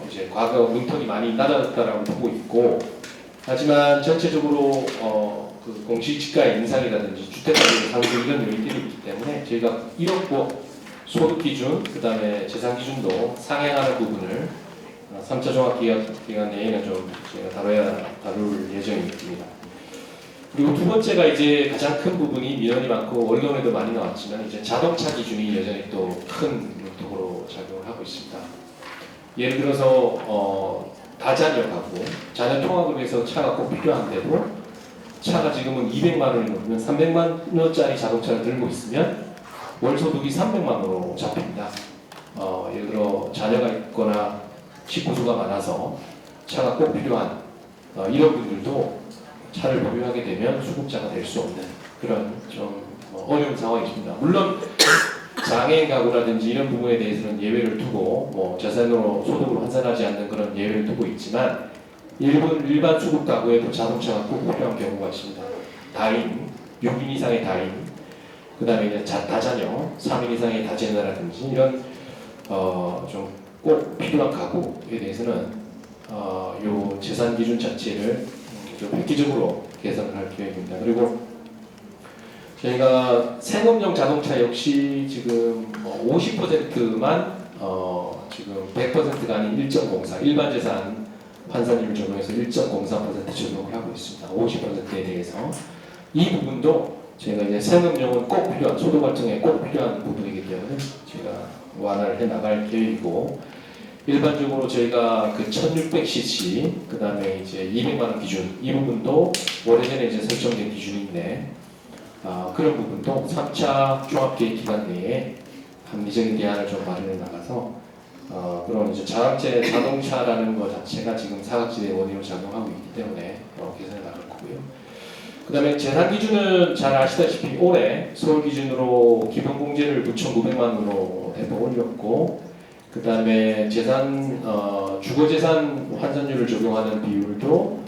이제 과거 문턱이 많이 낮아졌다라고 보고 있고 하지만 전체적으로 그 공시지가 인상이라든지 주택가격 상승 이런 요인들이 있기 때문에 저희가 1억 9억 소득 기준 그 다음에 재산 기준도 상향하는 부분을 3차 종합기간 내에는 좀 저희가 다룰 예정입니다. 그리고 두 번째가 이제 가장 큰 부분이 민원이 많고 언론에도 많이 나왔지만 이제 자동차 기준이 여전히 또 큰 문턱으로 작용을 하고 있습니다. 예를 들어서 다자녀하고 자녀 통학을 위해서 차가 꼭 필요한데도 차가 지금은 200만 원이 넘으면 300만 원짜리 자동차를 들고 있으면 월 소득이 300만 원으로 잡힙니다. 예를 들어 자녀가 있거나 식구수가 많아서 차가 꼭 필요한 이런 분들도 차를 보유하게 되면 수급자가 될 수 없는 그런 좀 어려운 상황이 있습니다. 물론 장애인 가구라든지 이런 부분에 대해서는 예외를 두고 자산으로 소득으로 환산하지 않는 그런 예외를 두고 있지만 일반 수급 가구에도 자동차가 꼭 필요한 경우가 있습니다. 다인, 6인 이상의 다인, 그 다음에 이제 다자녀, 3인 이상의 다자녀라든지 이런 좀 꼭 필요한 가구에 대해서는 요 재산 기준 자체를 좀 획기적으로 개선을 할 계획입니다. 그리고 저희가 생업용 자동차 역시 지금 50%만 지금 100%가 아닌 1.04 일반 재산 환산율 적용해서 1.03% 적용을 하고 있습니다. 50%에 대해서 이 부분도 저희가 이제 생업용은 꼭 필요한 소득 활동에 꼭 필요한 부분이기 때문에 제가 완화를 해 나갈 계획이고 일반적으로 저희가 그 1600cc 그 다음에 이제 200만 원 기준 이 부분도 오래전에 이제 설정된 기준인데 그런 부분도 3차 종합계획 기간 내에 합리적인 대안을 좀 마련해 나가서 그런 이제 자각제 자동차라는 것 자체가 지금 사각지대 원인으로 작용하고 있기 때문에 개선해 나갈 거고요. 그 다음에 재산 기준은 잘 아시다시피 올해 서울 기준으로 기본공제를 9,900만 원으로 대폭 올렸고 그 다음에 재산 주거재산 환산율을 적용하는 비율도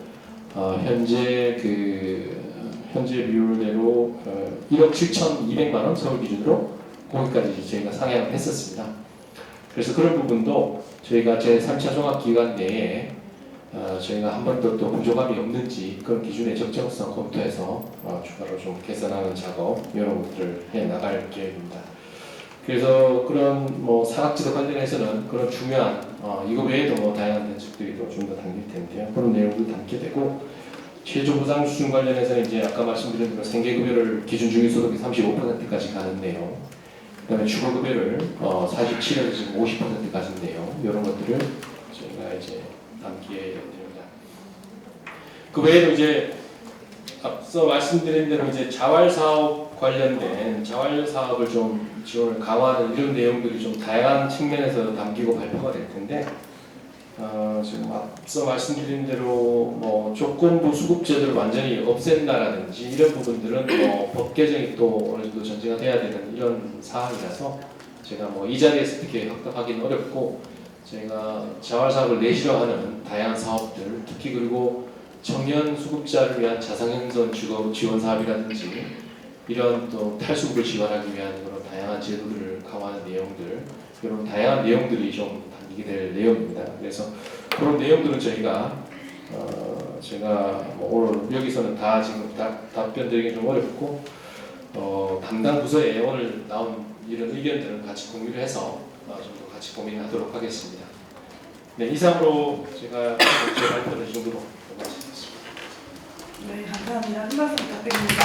현재 비율대로 1억 7,200만 원 서울 기준으로 거기까지 저희가 상향을 했었습니다. 그래서 그런 부분도 저희가 제3차 종합기간 내에 저희가 한 번도 또 부족함이 없는지 그런 기준의 적정성 검토해서 추가로 좀 개선하는 작업 이런 것들을 해 나갈 계획입니다. 그래서 그런 사각지대 관련해서는 그런 중요한 이거 외에도 다양한 대책들이 좀 더 담길 텐데요. 그런 내용도 담게 되고 최저 보상 수준 관련해서는 이제 아까 말씀드린 대로 생계급여를 기준 중위소득의 35%까지 가는 내용, 그다음에 주거급여를 47에서 지금 50%까지 내용 이런 것들을 저희가 이제 담게 됩니다. 그 외에도 이제 앞서 말씀드린 대로 이제 자활사업 관련된 자활사업을 좀 지원을 강화하는 이런 내용들이 좀 다양한 측면에서 담기고 발표가 될 텐데 지금 앞서 말씀드린 대로 조건부 수급제도를 완전히 없앤다라든지 이런 부분들은 법 개정이 또 어느 정도 전제가 돼야 되는 이런 사항이라서 제가 이 자리에서 특히 확답하기는 어렵고 저희가 자활사업을 내실화 하는 다양한 사업들 특히 그리고 청년 수급자를 위한 자산형성 지원 사업이라든지 이런 또 탈수급을 지원하기 위한 그런 다양한 제도들을 강화하는 내용들 이런 다양한 내용들이 좀 담기게 될 내용입니다. 그래서 그런 내용들은 저희가 제가 오늘 여기서는 다 지금 답변드리기 좀 어렵고 담당 부서에 오늘 나온 이런 의견들을 같이 공유를 해서 좀 더 같이 고민하도록 하겠습니다. 네, 이상으로 제가 제 발표를 이 정도로 마치겠습니다. 네, 감사합니다. 한 말씀 부탁드립니다.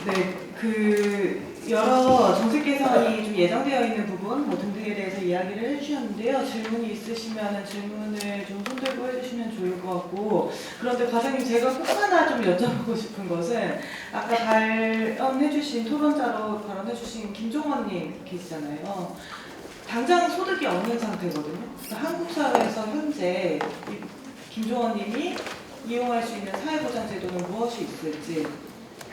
네, 여러 정책 개선이 좀 예정되어 있는 부분 등등에 대해서 이야기를 해주셨는데요. 질문이 있으시면 질문을 좀 손들고 해주시면 좋을 것 같고 그런데 과장님 제가 꼭 하나 좀 여쭤보고 싶은 것은 아까 발언해주신 토론자로 발언해주신 김종원님 계시잖아요. 당장 소득이 없는 상태거든요. 한국 사회에서 현재 김종원님이 이용할 수 있는 사회보장제도는 무엇이 있을지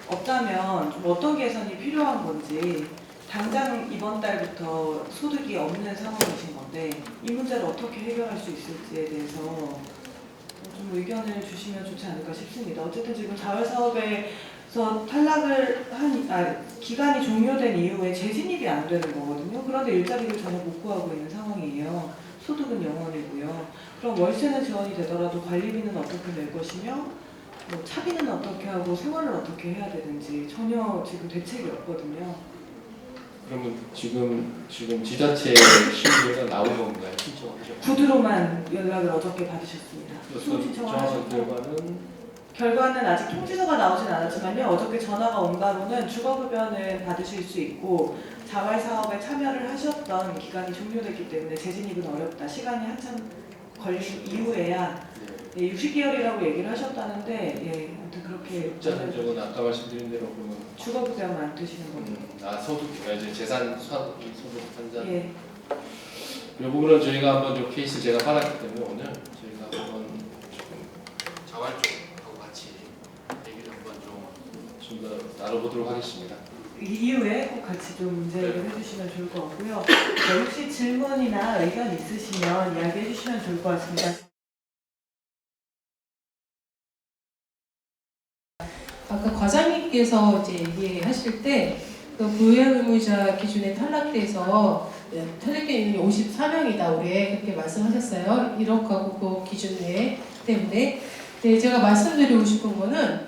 없다면 좀 어떤 개선이 필요한 건지 당장 이번 달부터 소득이 없는 상황이신 건데 이 문제를 어떻게 해결할 수 있을지에 대해서 좀 의견을 주시면 좋지 않을까 싶습니다. 어쨌든 지금 자활사업에서 탈락을 기간이 종료된 이후에 재진입이 안 되는 거거든요. 그런데 일자리를 전혀 못 구하고 있는 상황이에요. 소득은 영원이고요. 그럼 월세는 지원이 되더라도 관리비는 어떻게 낼 것이며 차비는 어떻게 하고 생활을 어떻게 해야 되는지 전혀 지금 대책이 없거든요. 그러면 지금 지자체 신고가 나온 건가요? 신청하죠? 구두로만 연락을 어저께 받으셨습니다. 정확한 결과는 결과는 아직 통지서가 나오진 않았지만요. 어저께 전화가 온 바로는 주거급여는 받으실 수 있고 자활사업에 참여를 하셨던 기간이 종료됐기 때문에 재진입은 어렵다. 시간이 한참 걸린 이후에야 60개월이라고 얘기를 하셨다는데 아무튼 그렇게 저는 아까 말씀드린 대로 그러면 주거급여만 드시는 겁니다. 소득 이제 재산 소득 환자 예. 이 부분은 저희가 한번 이 케이스 제가 받았기 때문에 오늘 저희가 한번 조금 자활 쪽하고 같이 얘기를 한번 좀 더 나눠보도록 하겠습니다. 이후에 꼭 같이 좀 문제를 해주시면 좋을 것 같고요. 혹시 질문이나 의견 있으시면 이야기해 주시면 좋을 것 같습니다. 아까 과장님께서 이제 얘기하실 때 그 부양의무자 기준에 탈락돼서 탈락된 인원이 54명이다 올해 그렇게 말씀하셨어요. 1억 가구 기준 내에 때문에. 네, 제가 말씀드리고 싶은 거는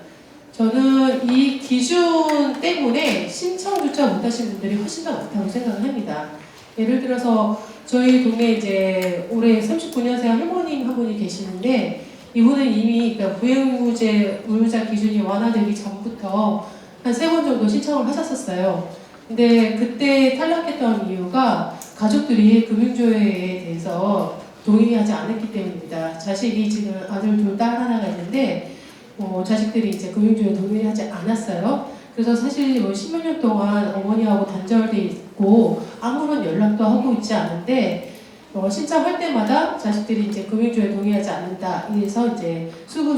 저는 이 기준 때문에 신청조차 못하신 분들이 훨씬 더 많다고 생각을 합니다. 예를 들어서 저희 동네에 이제 올해 39년생 할머님 한 분이 계시는데 이분은 이미 그러니까 부양의무자 기준이 완화되기 전부터 한 3번 정도 신청을 하셨었어요. 근데 그때 탈락했던 이유가 가족들이 금융조회에 대해서 동의하지 않았기 때문입니다. 자식이 지금 아들 둘, 딸 하나가 있는데 자식들이 이제 금융조회에 동의하지 않았어요. 그래서 사실 뭐 10몇 년 동안 어머니하고 단절돼 있고 아무런 연락도 하고 있지 않은데 신청할 때마다 자식들이 이제 금융조회에 동의하지 않는다. 이래서 이제 수급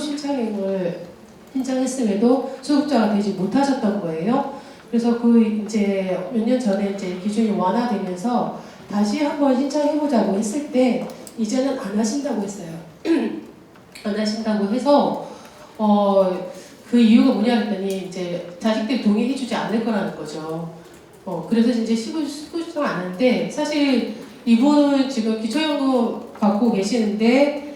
신청했음에도 수급자가 되지 못하셨던 거예요. 그래서 그 이제 몇 년 전에 이제 기준이 완화되면서 다시 한번 신청해보자고 했을 때 이제는 안 하신다고 했어요. 안 하신다고 해서 그 이유가 뭐냐 했더니 이제 자식들이 동의해주지 않을 거라는 거죠. 그래서 이제 수급 신청 안 하는데 사실 이분은 지금 기초연금 받고 계시는데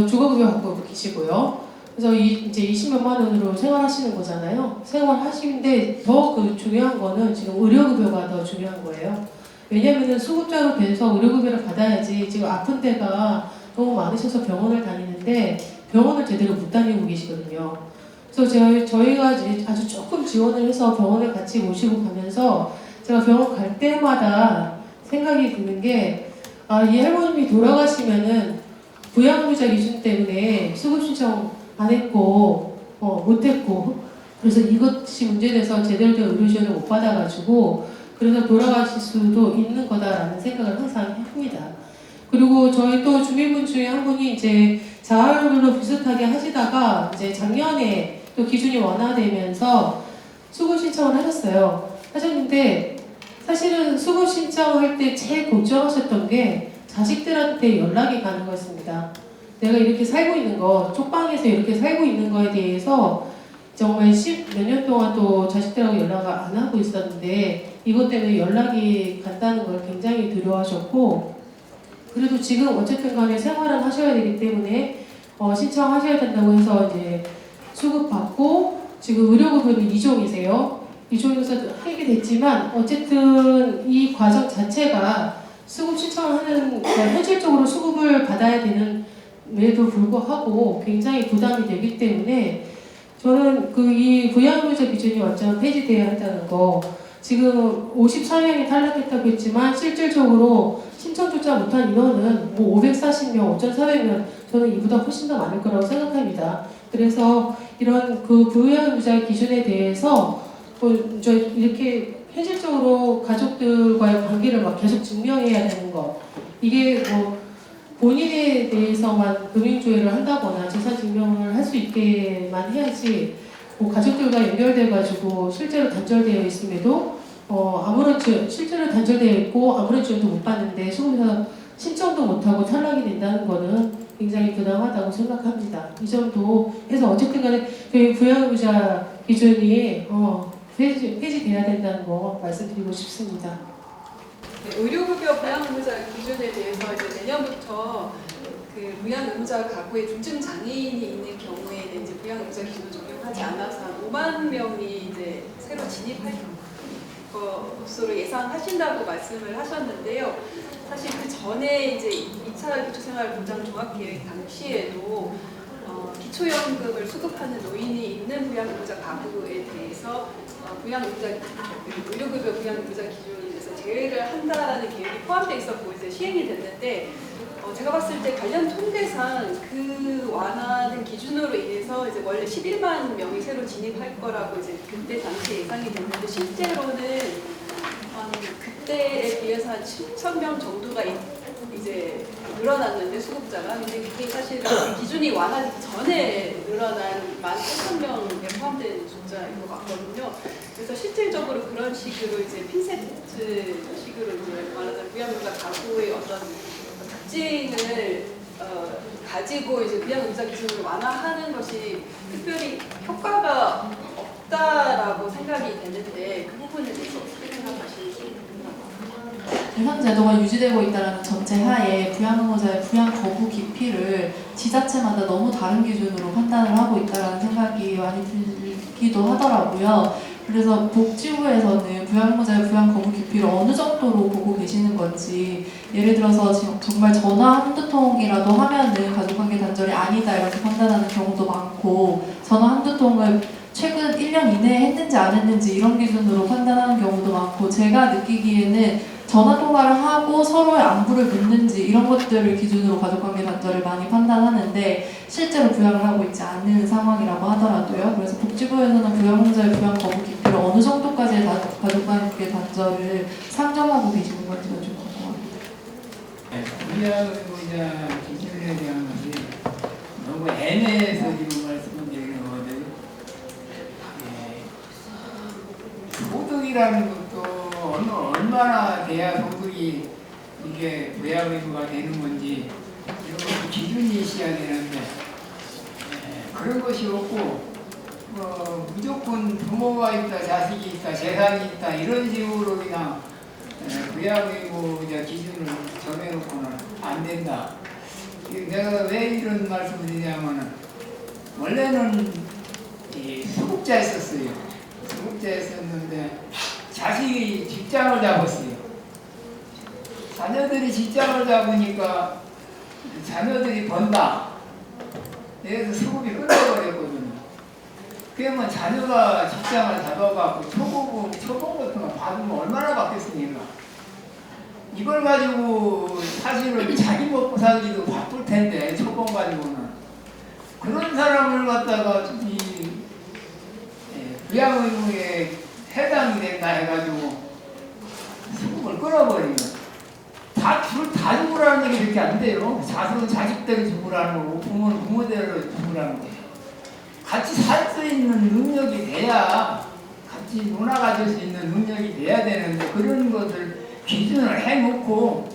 주거급여 받고 계시고요. 그래서 이제 20몇만 원으로 생활하시는 거잖아요. 생활하시는데 더 그 중요한 거는 지금 의료급여가 더 중요한 거예요. 왜냐면은 수급자로 돼서 의료급여를 받아야지 지금 아픈 데가 너무 많으셔서 병원을 다니는데 병원을 제대로 못 다니고 계시거든요. 그래서 저희가 이제 아주 조금 지원을 해서 병원을 같이 모시고 가면서 제가 병원 갈 때마다 생각이 드는 게 이 할머님이 돌아가시면은 부양의무자 기준 때문에 수급 신청 안 했고 못 했고 그래서 이것이 문제돼서 제대로 된 의료 지원을 못 받아가지고 그래서 돌아가실 수도 있는 거다라는 생각을 항상 합니다. 그리고 저희 또 주민분 중에 한 분이 이제 자활급여로 비슷하게 하시다가 이제 작년에 또 기준이 완화되면서 수급 신청을 하셨는데 사실은 수급 신청할 때 제일 걱정하셨던 게 자식들한테 연락이 가는 거였습니다. 내가 이렇게 살고 있는 거, 쪽방에서 이렇게 살고 있는 거에 대해서 정말 10몇 년 동안 또 자식들하고 연락을 안 하고 있었는데 이것 때문에 연락이 간다는 걸 굉장히 두려워하셨고 그래도 지금 어쨌든 간에 생활은 하셔야 되기 때문에 신청하셔야 된다고 해서 이제 수급받고 지금 의료급여는 2종이세요. 2종에서 하게 됐지만 어쨌든 이 과정 자체가 수급 신청하는 현실적으로 수급을 받아야 되는 에도 불구하고 굉장히 부담이 되기 때문에 저는 이 부양의무자 기준이 완전 폐지돼야 한다는 거 지금 54명이 탈락했다고 했지만 실질적으로 신청조차 못한 인원은 뭐 540명, 5,400명 저는 이보다 훨씬 더 많을 거라고 생각합니다. 그래서 이런 그 부양의무자 기준에 대해서 이렇게 현실적으로 가족들과의 관계를 막 계속 증명해야 되는 거 이게 뭐 본인에 대해서만 금융조회를 한다거나 재산 증명을 할 수 있게만 해야지 뭐 가족들과 연결돼가지고 실제로 단절되어 있음에도 실제로 단절되어 있고 아무런 지원도 못 받는데 수급에서 신청도 못하고 탈락이 된다는 거는 굉장히 부당하다고 생각합니다. 이 정도 해서 어쨌든 간에 저희 부양의무자 기준이 폐지돼야 된다는 거 말씀드리고 싶습니다. 의료급여 부양의무자 기준에 대해서 이제 내년부터 그 부양의무자 가구에 중증 장애인이 있는 경우에는 이제 부양의무자 기준을 적용하지 않아서 한 5만 명이 이제 새로 진입할 것으로 예상하신다고 말씀을 하셨는데요. 사실 그 전에 이제 2차 기초생활보장 종합계획 당시에도 기초연금을 수급하는 노인이 있는 부양의무자 가구에 대해서 의료급여 부양의무자 기준에서 제외를 한다라는 계획이 포함되어 있었고 이제 시행이 됐는데 제가 봤을 때 관련 통계상 그 완화된 기준으로 인해서 이제 원래 11만 명이 새로 진입할 거라고 이제 그때 당시 예상이 됐는데 실제로는 그때에 비해서 한 7,000명 정도가 이제 늘어났는데 수급자가 근데 그게 사실은 기준이 완화되기 전에 늘어난 18,000명에 포함된 숫자인 것 같거든요. 그래서 실질적으로 그런 식으로 이제 핀세트 식으로 이제 말하자면 부양의무자 가구의 어떤 특징을 가지고 이제 부양의무자 기준을 완화하는 것이 특별히 효과가 없다라고 생각이 되는데 그 부분에 대해서 어떻게 생각하시는지. 현 제도가 유지되고 있다는 전제 하에 부양의무자의 부양 거부 깊이를 지자체마다 너무 다른 기준으로 판단을 하고 있다는 생각이 많이 들기도 하더라고요. 그래서 복지부에서는 부양의무자의 부양 거부 깊이를 어느 정도로 보고 계시는 건지, 예를 들어서 지금 정말 전화 한두 통이라도 하면은 가족관계 단절이 아니다 이렇게 판단하는 경우도 많고, 전화 한두 통을 최근 1년 이내에 했는지 안 했는지 이런 기준으로 판단하는 경우도 많고, 제가 느끼기에는 전화 통화를 하고 서로의 안부를 묻는지 이런 것들을 기준으로 가족관계 단절을 많이 판단하는데 실제로 부양을 하고 있지 않은 상황이라고 하더라고요. 그래서 복지부에서는 부양의무자의 부양 거부 깊이를 어느 정도까지의 가족관계 단절을 상정하고 계시는 건지가 좀 궁금합니다. 부양의무자 기준에 대한 것이 너무 애매해서 지금 말씀을 드리는 거거든요. 소득이라는 것도 얼마나 돼야 소득이 이게 부양의무가 되는 건지 이런 것도 기준이 있어야 되는데 그런 것이 없고 무조건 부모가 있다, 자식이 있다, 재산이 있다 이런 식으로 그냥 부양의무자 기준을 정해놓고는 안 된다. 내가 왜 이런 말씀을 드리냐면은 원래는 수급자였었어요. 수급자였었는데 자식이 직장을 잡았어요. 자녀들이 직장을 잡으니까 자녀들이 번다. 그래서 수급이 끊어버렸거든요. 그러면 자녀가 직장을 잡아갖고 초봉 같은 거 받으면 얼마나 받겠습니까? 이걸 가지고 사실은 자기 먹고 살기도 바쁠 텐데 초봉 가지고는 그런 사람을 갖다가 이 부양의무에 해당이 된다 해가지고 수급을 끊어버리면 다 주라는 얘기 이렇게 안 돼요. 자식은 자식대로 주라는 거고 부모는 부모대로 주라는 거예요. 같이 살 수 있는 능력이 돼야 같이 문화 가질 수 있는 능력이 돼야 되는데 그런 것을 기준을 해놓고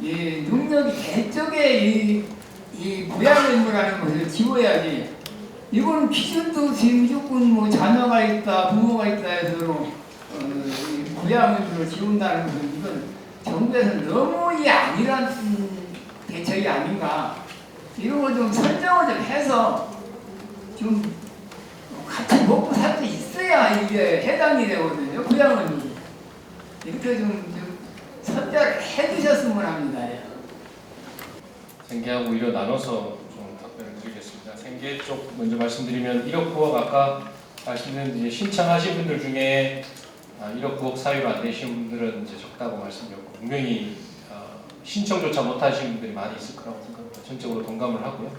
이 능력이 될 적에 이 부양의무라는 것을 지워야지. 이거는 기준도 지금 무조건 뭐 자녀가 있다, 부모가 있다 해서 부양의무를 지운다는 것은 이건 정부에서 너무 이 아니란 대책이 아닌가. 이런 거 좀 설정을 좀 해서 좀 같이 먹고 살 수 있어야 이게 해당이 되거든요. 부양의무. 이렇게 좀 선별을 해주셨으면 합니다. 생계하고 의료 나눠서 좀 답변을 드리겠습니다. 생계 쪽 먼저 말씀드리면 1억 9억 아까 말씀드린 이제 신청하신 분들 중에 1억 9억 사유로 안 되신 분들은 이제 적다고 말씀드렸고 분명히 신청조차 못하신 분들이 많이 있을 거라고 생각합니다. 전적으로 동감을 하고요.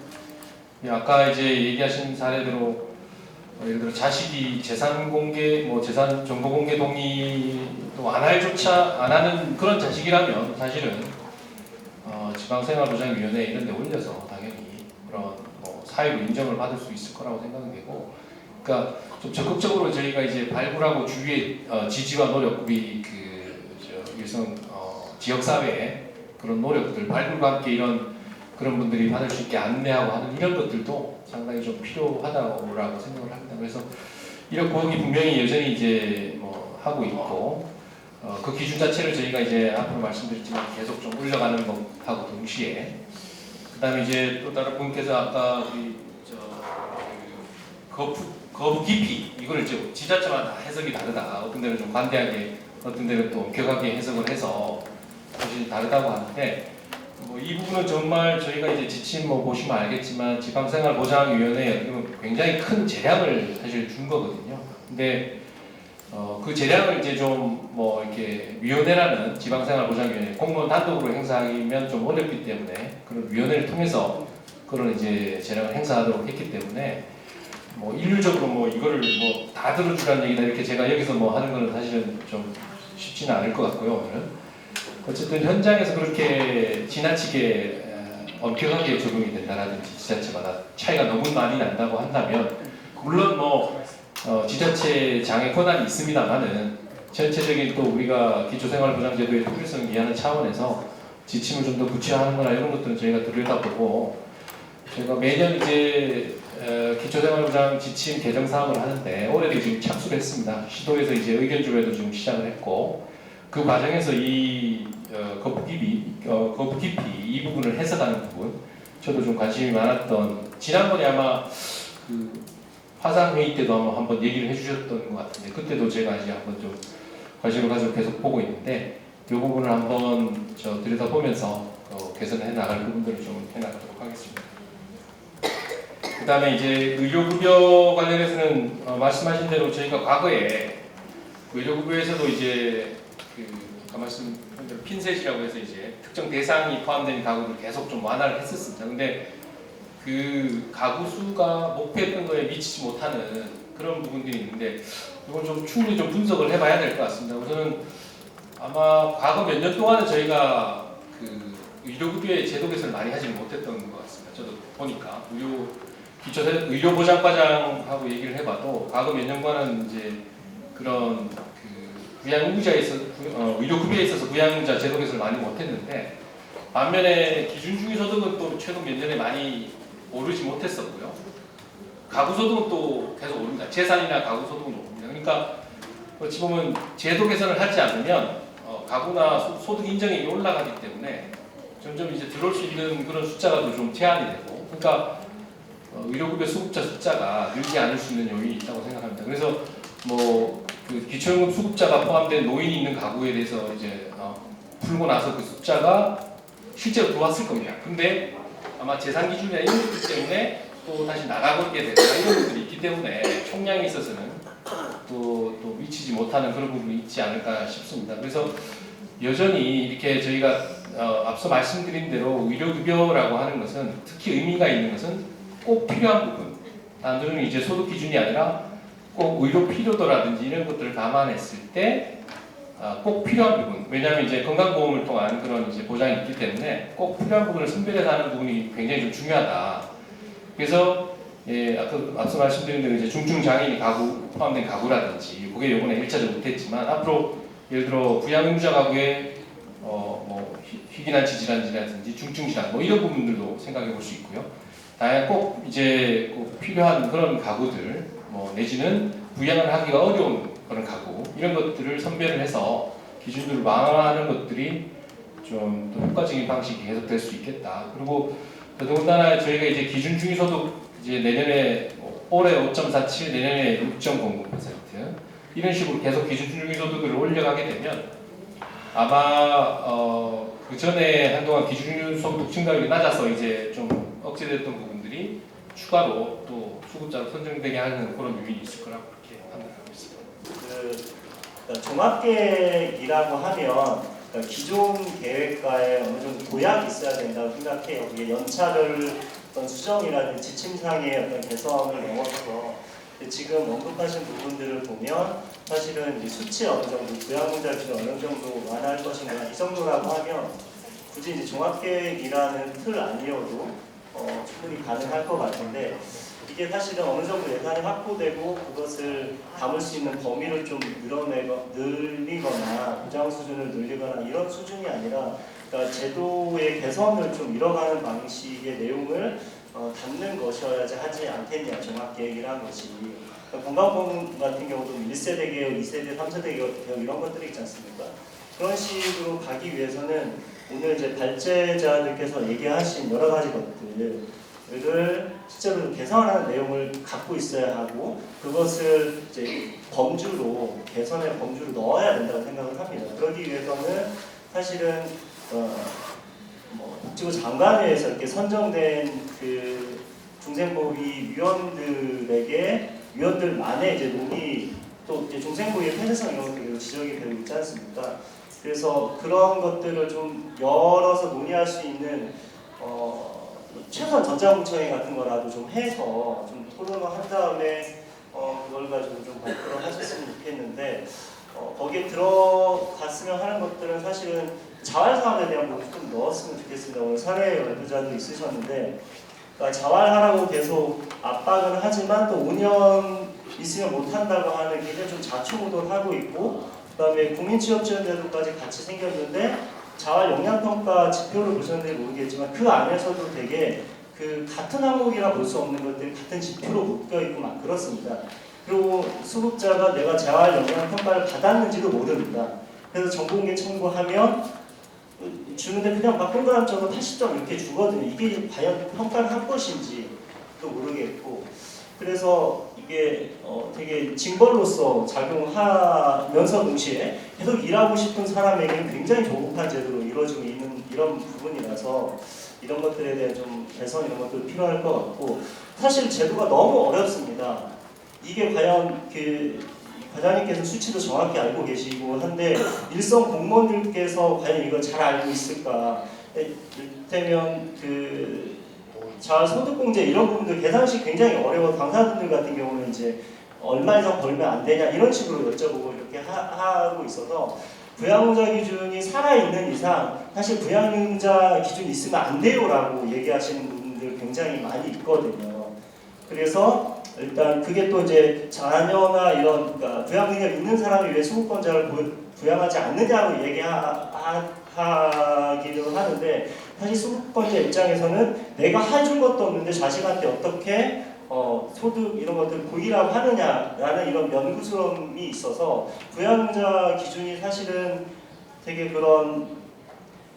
아까 이제 얘기하신 사례대로 예를 들어 자식이 재산 공개, 뭐 재산 정보 공개 동의도 안 하는 그런 자식이라면 사실은 지방생활보장위원회 이런 데 올려서 당연히 그런 뭐 사유로 인정을 받을 수 있을 거라고 생각은 되고, 그러니까 좀 적극적으로 저희가 이제 발굴하고 주위에 지지와 노력, 우리 유성 지역사회의 그런 노력들 발굴과 함께 그런 분들이 받을 수 있게 안내하고 하는 이런 것들도 상당히 좀 필요하다고 생각을 합니다. 그래서 1억 9억이 분명히 여전히 이제 뭐 하고 있고 그 기준 자체를 저희가 이제 앞으로 말씀드렸지만 계속 좀 올려가는 것하고 동시에 그다음에 이제 또 다른 분께서 아까 우리 거부 깊이 이거를 이제 지자체마다 해석이 다르다. 어떤 데는 좀 관대하게, 어떤 데는 또 엄격하게 해석을 해서 사실 다르다고 하는데 이 부분은 정말 저희가 이제 지침 보시면 알겠지만 지방생활보장위원회에 굉장히 큰 재량을 사실 준 거거든요. 근데 그 재량을 이제 좀 이렇게 위원회라는 지방생활보장위원회 공무원 단독으로 행사하기면 좀 어렵기 때문에 그런 위원회를 통해서 그런 이제 재량을 행사하도록 했기 때문에 일률적으로 이거를 다 들어주라는 얘기다 이렇게 제가 여기서 하는 거는 사실은 좀 쉽지는 않을 것 같고요. 오늘은 어쨌든 현장에서 그렇게 지나치게 엄격하게 적용이 된다라든지 지자체마다 차이가 너무 많이 난다고 한다면 물론 지자체 장의 권한이 있습니다만은 전체적인 또 우리가 기초생활보장제도의 통일성을 위하는 차원에서 지침을 좀 더 구체화하는 거나 이런 것들은 저희가 들여다보고 저희가 매년 이제 기초생활보장 지침 개정 사업을 하는데 올해도 지금 착수를 했습니다. 시도에서 이제 의견 조회도 지금 시작을 했고 그 과정에서 이 거부 깊이 이 부분을 해석하는 부분 저도 좀 관심이 많았던 지난번에 아마 그 화상 회의 때도 한번 얘기를 해주셨던 것 같은데 그때도 제가 이제 한번 좀 관심을 가지고 계속 보고 있는데 이 부분을 한번 들여다보면서 개선해 나갈 부분들을 좀 해나가도록 하겠습니다. 그 다음에 이제 의료급여 관련해서는 말씀하신 대로 저희가 과거에 의료급여에서도 이제 아까 말씀드린 대로 핀셋이라고 해서 이제 특정 대상이 포함된 가구를 계속 좀 완화를 했었습니다. 근데 그 가구 수가 목표했던 거에 미치지 못하는 그런 부분들이 있는데 이걸 좀 충분히 좀 분석을 해봐야 될 것 같습니다. 우선은 아마 과거 몇 년 동안은 저희가 그 의료급여의 제도 개선을 많이 하지 못했던 것 같습니다. 저도 보니까 의료보장과장하고 얘기를 해봐도 과거 몇 년간은 이제 그런 부양의무자에 있어서 의료급여에 있어서 부양의무자 제도 개선을 많이 못했는데 반면에 기준중위소득은 또 최근 몇 년에 많이 오르지 못했었고요. 가구소득은 또 계속 오릅니다. 재산이나 가구소득은 오릅니다. 그러니까 어찌 보면 제도 개선을 하지 않으면 가구나 소득 인정액이 올라가기 때문에 점점 이제 들어올 수 있는 그런 숫자가 좀 제한이 되고 그러니까 의료급여 수급자 숫자가 늘지 않을 수 있는 요인이 있다고 생각합니다. 그래서 그 기초연금 수급자가 포함된 노인이 있는 가구에 대해서 이제 풀고 나서 그 숫자가 실제로 들어왔을 겁니다. 근데 아마 재산 기준이나 이런 것들 때문에 또 다시 나가게 되거나 이런 것들이 있기 때문에 총량에 있어서는 또 미치지 못하는 그런 부분이 있지 않을까 싶습니다. 그래서 여전히 이렇게 저희가 앞서 말씀드린 대로 의료급여라고 하는 것은 특히 의미가 있는 것은 꼭 필요한 부분, 단순히 이제 소득 기준이 아니라 꼭 의료 필요도라든지 이런 것들을 감안했을 때 꼭 필요한 부분, 왜냐하면 이제 건강보험을 통한 그런 이제 보장이 있기 때문에 꼭 필요한 부분을 선별해서 하는 부분이 굉장히 좀 중요하다. 그래서 앞서 말씀드린 대로 이제 중증 장애인이 포함된 가구라든지 그게 이번에 1차적으로 못했지만 앞으로 예를 들어 부양의무자 가구에 희귀난치 질환이라든지 중증 질환 이런 부분들도 생각해 볼 수 있고요. 다양한 꼭 이제 꼭 필요한 그런 가구들 내지는 부양을 하기가 어려운 그런 가구 이런 것들을 선별을 해서 기준들을 완화하는 것들이 좀 더 효과적인 방식이 계속될 수 있겠다. 그리고 더군다나 저희가 이제 기준 중위소득 이제 내년에 올해 5.47 내년에 6.09% 이런 식으로 계속 기준 중위소득을 올려가게 되면 아마 그 전에 한동안 기준 중위소득 증가율이 낮아서 이제 좀 억제됐던 부분들이 추가로 또 수급자로 선정되게 하는 그런 요인이 있을 거라고 그렇게 판단하고 있습니다. 그러니까 종합계획이라고 하면 기존 계획과의 어느 정도 도약이 있어야 된다고 생각해요. 이게 연차별 어떤 수정이라든지 지침상의 어떤 개선을 넘어서서 지금 언급하신 부분들을 보면 사실은 이 수치 어느 정도 부양의무자 기준 어느 정도 완화할 것인가 이 정도라고 하면 굳이 이제 종합계획이라는 틀 아니어도 충분히 가능할 것 같은데 이게 사실은 어느 정도 예산이 확보되고 그것을 담을 수 있는 범위를 좀 늘리거나 보장 수준을 늘리거나 이런 수준이 아니라 그러니까 제도의 개선을 좀 이뤄가는 방식의 내용을 담는 것이어야지 하지 않겠냐 종합계획이라는 것이. 그러니까 건강보험 같은 경우도 1세대 개혁, 2세대, 3세대 개혁 이런 것들이 있지 않습니까? 그런 식으로 가기 위해서는 오늘 이제 발제자들께서 얘기하신 여러 가지 것들을 실제로 개선하는 내용을 갖고 있어야 하고 그것을 이제 범주로 개선의 범주로 넣어야 된다고 생각을 합니다. 그러기 위해서는 사실은 복지부 장관회에서 이렇게 선정된 그 중생보위 위원들만의 이제 논의 또 이제 중생보위의 폐쇄성 이런 것도 계속 지적이 되고 있지 않습니까? 그래서 그런 것들을 좀 열어서 논의할 수 있는 최소한 전자공청회 같은 거라도 좀 해서 좀 토론을 한 다음에 그걸 가지고 좀 발표를 하셨으면 좋겠는데 거기에 들어갔으면 하는 것들은 사실은 자활사업에 대한 부분을 좀 넣었으면 좋겠습니다. 오늘 사례 연구자도 있으셨는데 그러니까 자활하라고 계속 압박을 하지만 또 5년 있으면 못한다고 하는 게 좀 자충우돌 하고 있고 그다음에 국민취업지원제도까지 같이 생겼는데 자활 역량평가 지표를 보셨는지 모르겠지만 그 안에서도 되게 그 같은 항목이라 볼 수 없는 것들이 같은 지표로 묶여 있고 막 그렇습니다. 그리고 수급자가 내가 자활 역량평가를 받았는지도 모릅니다. 그래서 정보공개 청구하면 주는데 그냥 막 동그라미 쳐서 80점 이렇게 주거든요. 이게 과연 평가를 한 것인지 또 모르겠고 그래서 이게 되게 징벌로서 작용하면서 동시에 계속 일하고 싶은 사람에게는 굉장히 조급한 제도로 이루어지고 있는 이런 부분이라서 이런 것들에 대한 좀 개선 이런 것도 필요할 것 같고 사실 제도가 너무 어렵습니다. 이게 과연 그 과장님께서 수치도 정확히 알고 계시고 한데 일선 공무원들께서 과연 이걸 잘 알고 있을까? 이를테면 그 자소득공제 이런 부분들 계산식 굉장히 어려워 당사자분들 같은 경우는 이제 얼마 이상 벌면 안 되냐 이런 식으로 여쭤보고 이렇게 하고 있어서 부양자 기준이 살아있는 이상 사실 부양자 기준이 있으면 안 돼요라고 얘기하시는 분들 굉장히 많이 있거든요. 그래서 일단 그게 또 이제 자녀나 이런 그러니까 부양 능력 있는 사람이 왜 수급권자를 부양하지 않느냐고 얘기하기도 하는데 사실 수급권자 입장에서는 내가 해준 것도 없는데 자식한테 어떻게 소득 이런 것들을 보이라고 하느냐라는 이런 연구스러움이 있어서 부양자 기준이 사실은 되게 그런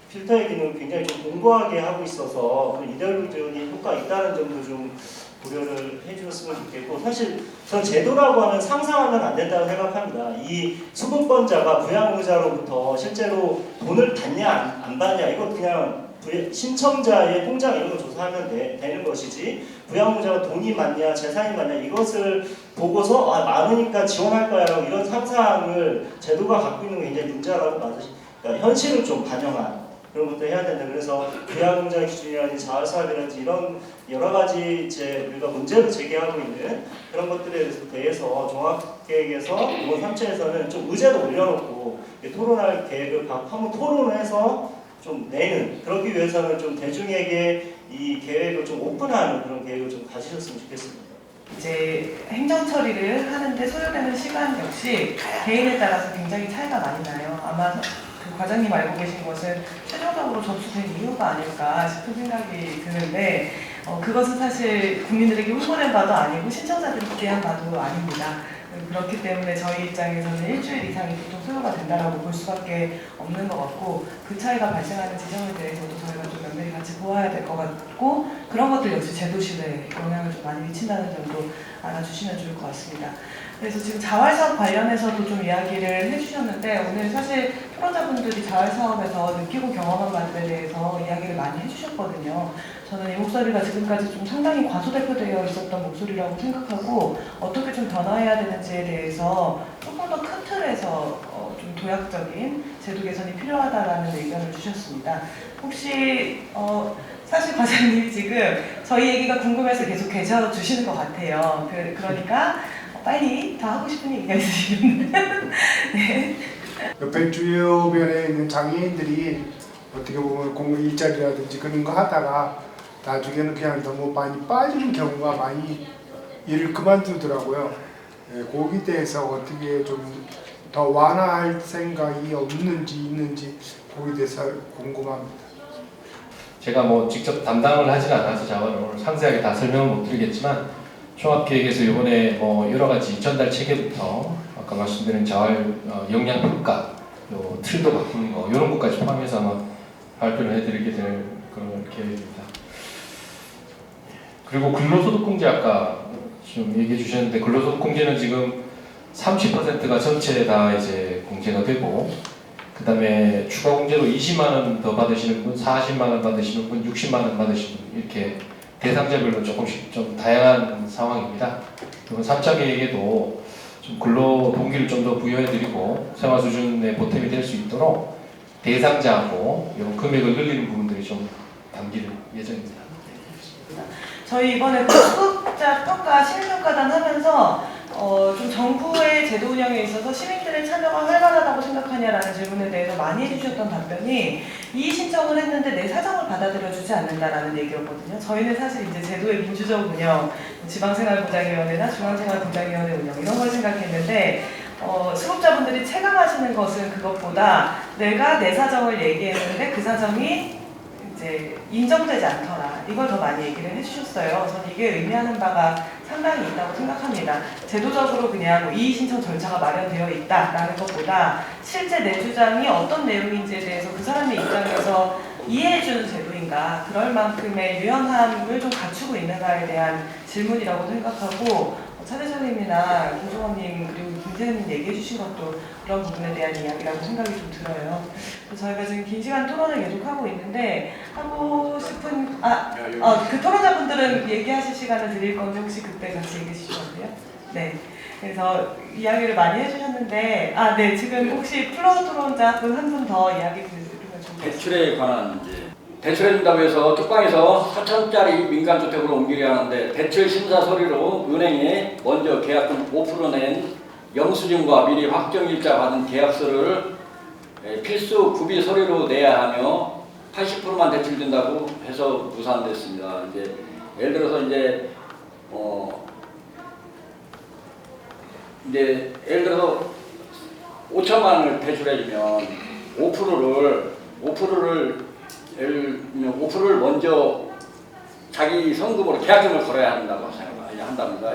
필터의 기능을 굉장히 좀 공고하게 하고 있어서 이데올로기적인 효과가 있다는 점도 좀 고려를 해주셨으면 좋겠고 사실 전 제도라고 하면 상상하면 안 된다고 생각합니다. 이 수급권자가 부양의자로부터 실제로 돈을 받냐 안 받냐 이거 그냥 신청자의 통장 이런 거 조사하면 되는 것이지 부양의자가 돈이 많냐 재산이 많냐 이것을 보고서 많으니까 지원할 거야 라고 이런 상상을 제도가 갖고 있는 게 굉장히 문제라고 그러니까 현실을 좀 반영한 그런 것도 해야 된다. 그래서 부양자 기준이라든지 자활사업이라든지 이런 여러 가지 이제 우리가 문제를 제기하고 있는 그런 것들에 대해서 종합계획에서 이번 3차에서는 좀 의제도 올려놓고 토론할 계획을 한번 토론을 해서 좀 내는 그러기 위해서는 좀 대중에게 이 계획을 좀 오픈하는 그런 계획을 좀 가지셨으면 좋겠습니다. 이제 행정 처리를 하는데 소요되는 시간 역시 개인에 따라서 굉장히 차이가 많이 나요. 아마 그 과장님 알고 계신 것은 최종적으로 접수된 이유가 아닐까 싶은 생각이 드는데 그것은 사실 국민들에게 홍보된 바도 아니고 신청자들에 대한 바도 아닙니다. 그렇기 때문에 저희 입장에서는 일주일 이상이 보통 소요가 된다라고 볼 수밖에 없는 것 같고 그 차이가 발생하는 지점에 대해서도 저희가 좀 면밀히 같이 보아야 될 것 같고 그런 것들 역시 제도실에 영향을 좀 많이 미친다는 점도 알아주시면 좋을 것 같습니다. 그래서 지금 자활사업 관련해서도 좀 이야기를 해주셨는데 오늘 사실 토론자분들이 자활사업에서 느끼고 경험한 바들에 대해서 이야기를 많이 해주셨거든요. 저는 이 목소리가 지금까지 좀 상당히 과소대표되어 있었던 목소리라고 생각하고 어떻게 좀 변화해야 되는지에 대해서 조금 더 큰 틀에서 좀 도약적인 제도 개선이 필요하다라는 의견을 주셨습니다. 혹시 사실 과장님이 지금 저희 얘기가 궁금해서 계속 계셔 주시는 것 같아요. 그러니까 빨리 더 하고 싶은 얘기가 있으시면 네. 옆에 주요변에 있는 장애인들이 어떻게 보면 공부 일자리라든지 그런 거 하다가 나중에는 그냥 너무 많이 빠지는 경우가 많이 일을 그만두더라고요. 네, 거기에 대해서 어떻게 좀 더 완화할 생각이 없는지 있는지 거기에 대해서 궁금합니다. 제가 뭐 직접 담당을 하진 않아서 자원을 오늘 상세하게 다 설명을 못 드리겠지만 종합계획에서 이번에 뭐 여러 가지 전달 체계부터 아까 말씀드린 자활 역량 평가, 요 틀도 바꾸는 거 이런 것까지 포함해서 아마 발표를 해드리게 될 그런 계획입니다. 그리고 근로소득공제 아까 좀 얘기해 주셨는데 근로소득공제는 지금 30%가 전체 다 이제 공제가 되고 그다음에 추가 공제로 20만 원 더 받으시는 분, 40만 원 받으시는 분, 60만 원 받으시는 분 이렇게 대상자별로 조금씩 좀 다양한 상황입니다. 그리고 3차 계획에도 좀 근로 동기를 좀 더 부여해드리고 생활 수준의 보탬이 될 수 있도록 대상자하고 이런 금액을 늘리는 부분들이 좀 담길 예정입니다. 저희 이번에 그 수급자 평가 시민평가단 하면서 좀 정부의 제도 운영에 있어서 시민들의 참여가 활발하다고 생각하냐라는 질문에 대해서 많이 해주셨던 답변이 이의 신청을 했는데 내 사정을 받아들여주지 않는다라는 얘기였거든요. 저희는 사실 이제 제도의 민주적 운영, 지방생활보장위원회나 중앙생활보장위원회 운영 이런 걸 생각했는데 수급자분들이 체감하시는 것은 그것보다 내가 내 사정을 얘기했는데 그 사정이 이제 인정되지 않더라. 이걸 더 많이 얘기를 해주셨어요. 저는 이게 의미하는 바가 상당히 있다고 생각합니다. 제도적으로 그냥 뭐 이의 신청 절차가 마련되어 있다라는 것보다 실제 내 주장이 어떤 내용인지에 대해서 그 사람의 입장에서 이해해주는 제도인가, 그럴 만큼의 유연함을 좀 갖추고 있는가에 대한 질문이라고 생각하고 차 대장님이나 김종원님 그리고 김재현님 얘기해 주신 것도 그런 부분에 대한 이야기라고 생각이 좀 들어요. 그래서 저희가 지금 긴 시간 토론을 계속하고 있는데 하고 싶은 그 토론자분들은 얘기하실 시간을 드릴 건데 혹시 그때 같이 얘기해 주실 건데요? 네. 그래서 이야기를 많이 해주셨는데 네, 지금 혹시 플로어 토론자분 한 분 더 이야기 들으면 좋겠습니다. 대출에 관한 이제 대출해준다고 해서 특방에서 4천짜리 민간주택으로 옮기려 하는데 대출 심사 서류로 은행에 먼저 계약금 5% 낸 영수증과 미리 확정일자 받은 계약서를 필수 구비 서류로 내야 하며 80%만 대출된다고 해서 무산됐습니다. 이제 예를 들어서 이제 예를 들어서 5천만 원을 대출해주면 5%를 먼저 자기 성금으로 계약금을 걸어야 한다고 한답니다.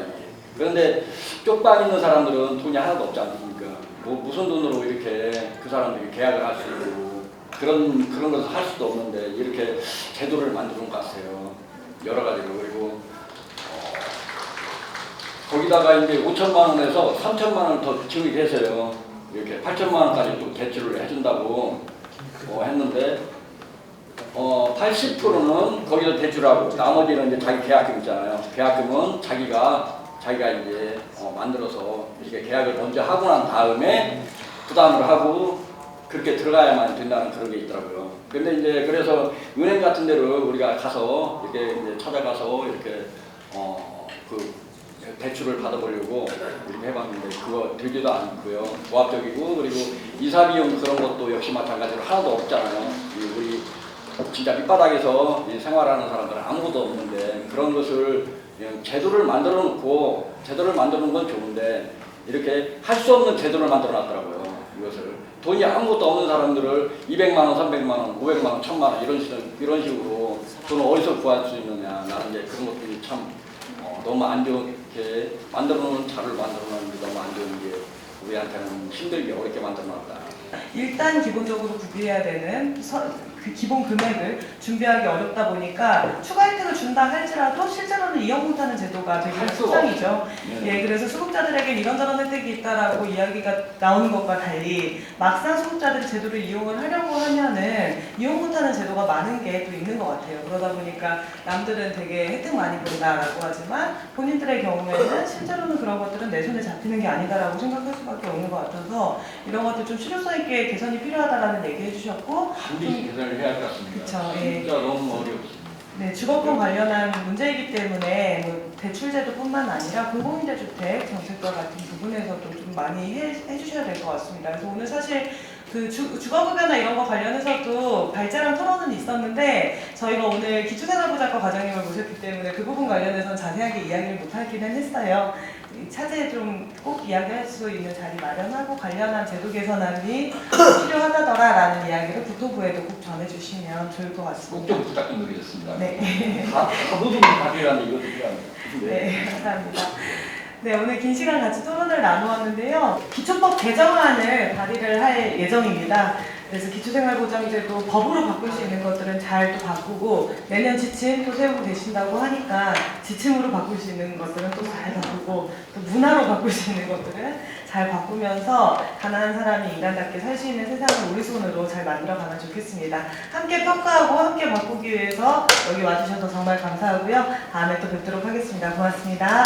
그런데 쪽방 있는 사람들은 돈이 하나도 없지 않습니까? 무슨 돈으로 이렇게 그 사람들이 계약을 할 수 있고 그런 것을 할 수도 없는데 이렇게 제도를 만들어 놓은 것 같아요. 여러 가지로. 그리고 거기다가 이제 5천만 원에서 3천만 원 더 지급이 돼서요. 이렇게 8천만 원까지 또 대출을 해준다고 했는데 80%는 거기서 대출하고 나머지는 이제 자기 계약금 있잖아요. 계약금은 자기가 이제 만들어서 이렇게 계약을 먼저 하고 난 다음에 부담을 하고 그렇게 들어가야만 된다는 그런 게 있더라고요. 근데 이제 그래서 은행 같은 데를 우리가 가서 이렇게 이제 찾아가서 이렇게 그 대출을 받아보려고 이렇게 해봤는데 그거 되지도 않고요. 고압적이고 그리고 이사 비용 그런 것도 역시 마찬가지로 하나도 없잖아요. 우리 진짜 밑바닥에서 생활하는 사람들은 아무것도 없는데 그런 것을 그냥 제도를 만들어 놓고 제도를 만들어 놓은 건 좋은데 이렇게 할 수 없는 제도를 만들어 놨더라고요. 이것을 돈이 아무것도 없는 사람들을 200만 원, 300만 원, 500만 원, 1000만 원 이런 식으로 돈을 어디서 구할 수 있느냐. 나는 이제 그런 것들이 참 너무 안 좋게 만들어 놓은 자를 만들어 놓는데 너무 안 좋은 게 우리한테는 힘들게 어렵게 만들어 놨다. 일단 기본적으로 구비해야 되는 그 기본 금액을 준비하기 어렵다 보니까 추가 혜택을 준다 할지라도 실제로는 이용 못하는 제도가 되게 실상이죠. 예, 그래서 수급자들에게 이런저런 혜택이 있다라고 이야기가 나오는 것과 달리 막상 수급자들이 제도를 이용을 하려고 하면은 이용 못하는 제도가 많은 게 또 있는 것 같아요. 그러다 보니까 남들은 되게 혜택 많이 본다라고 하지만 본인들의 경우에는 실제로는 그런 것들은 내 손에 잡히는 게 아니다라고 생각할 수밖에 없는 것 같아서 이런 것들 좀 실효성 있게 개선이 필요하다라는 얘기 해주셨고 반드시 개선을 해야 할 것 같습니다. 그쵸, 진짜 너무 어렵습니다. 네, 주거권 관련한 문제이기 때문에 뭐 대출제도뿐만 아니라 공공임대주택 정책과 같은 부분에서도 좀 많이 해주셔야 될 것 같습니다. 그래서 오늘 사실 그 주거급여나 이런 거 관련해서도 발제랑 토론은 있었는데 저희가 오늘 기초생활보장과 과장님을 모셨기 때문에 그 부분 관련해서는 자세하게 이야기를 못하기는 했어요. 차제에 좀 꼭 이야기할 수 있는 자리 마련하고 관련한 제도 개선안이 필요하다더라라는 이야기를 국토부에도 꼭 전해주시면 좋을 것 같습니다. 꼭 좀 부탁 좀 드리겠습니다. 네. 모든 다 필요한데 이것도 필요합니다. 네, 감사합니다. 네, 오늘 긴 시간 같이 토론을 나누었는데요. 기초법 개정안을 발의를 할 예정입니다. 그래서 기초생활보장제도 법으로 바꿀 수 있는 것들은 잘 또 바꾸고 내년 지침 또 세우고 계신다고 하니까 지침으로 바꿀 수 있는 것들은 또 잘 바꾸고 또 문화로 바꿀 수 있는 것들은 잘 바꾸면서 가난한 사람이 인간답게 살 수 있는 세상을 우리 손으로 잘 만들어가면 좋겠습니다. 함께 평가하고 함께 바꾸기 위해서 여기 와주셔서 정말 감사하고요. 다음에 또 뵙도록 하겠습니다. 고맙습니다.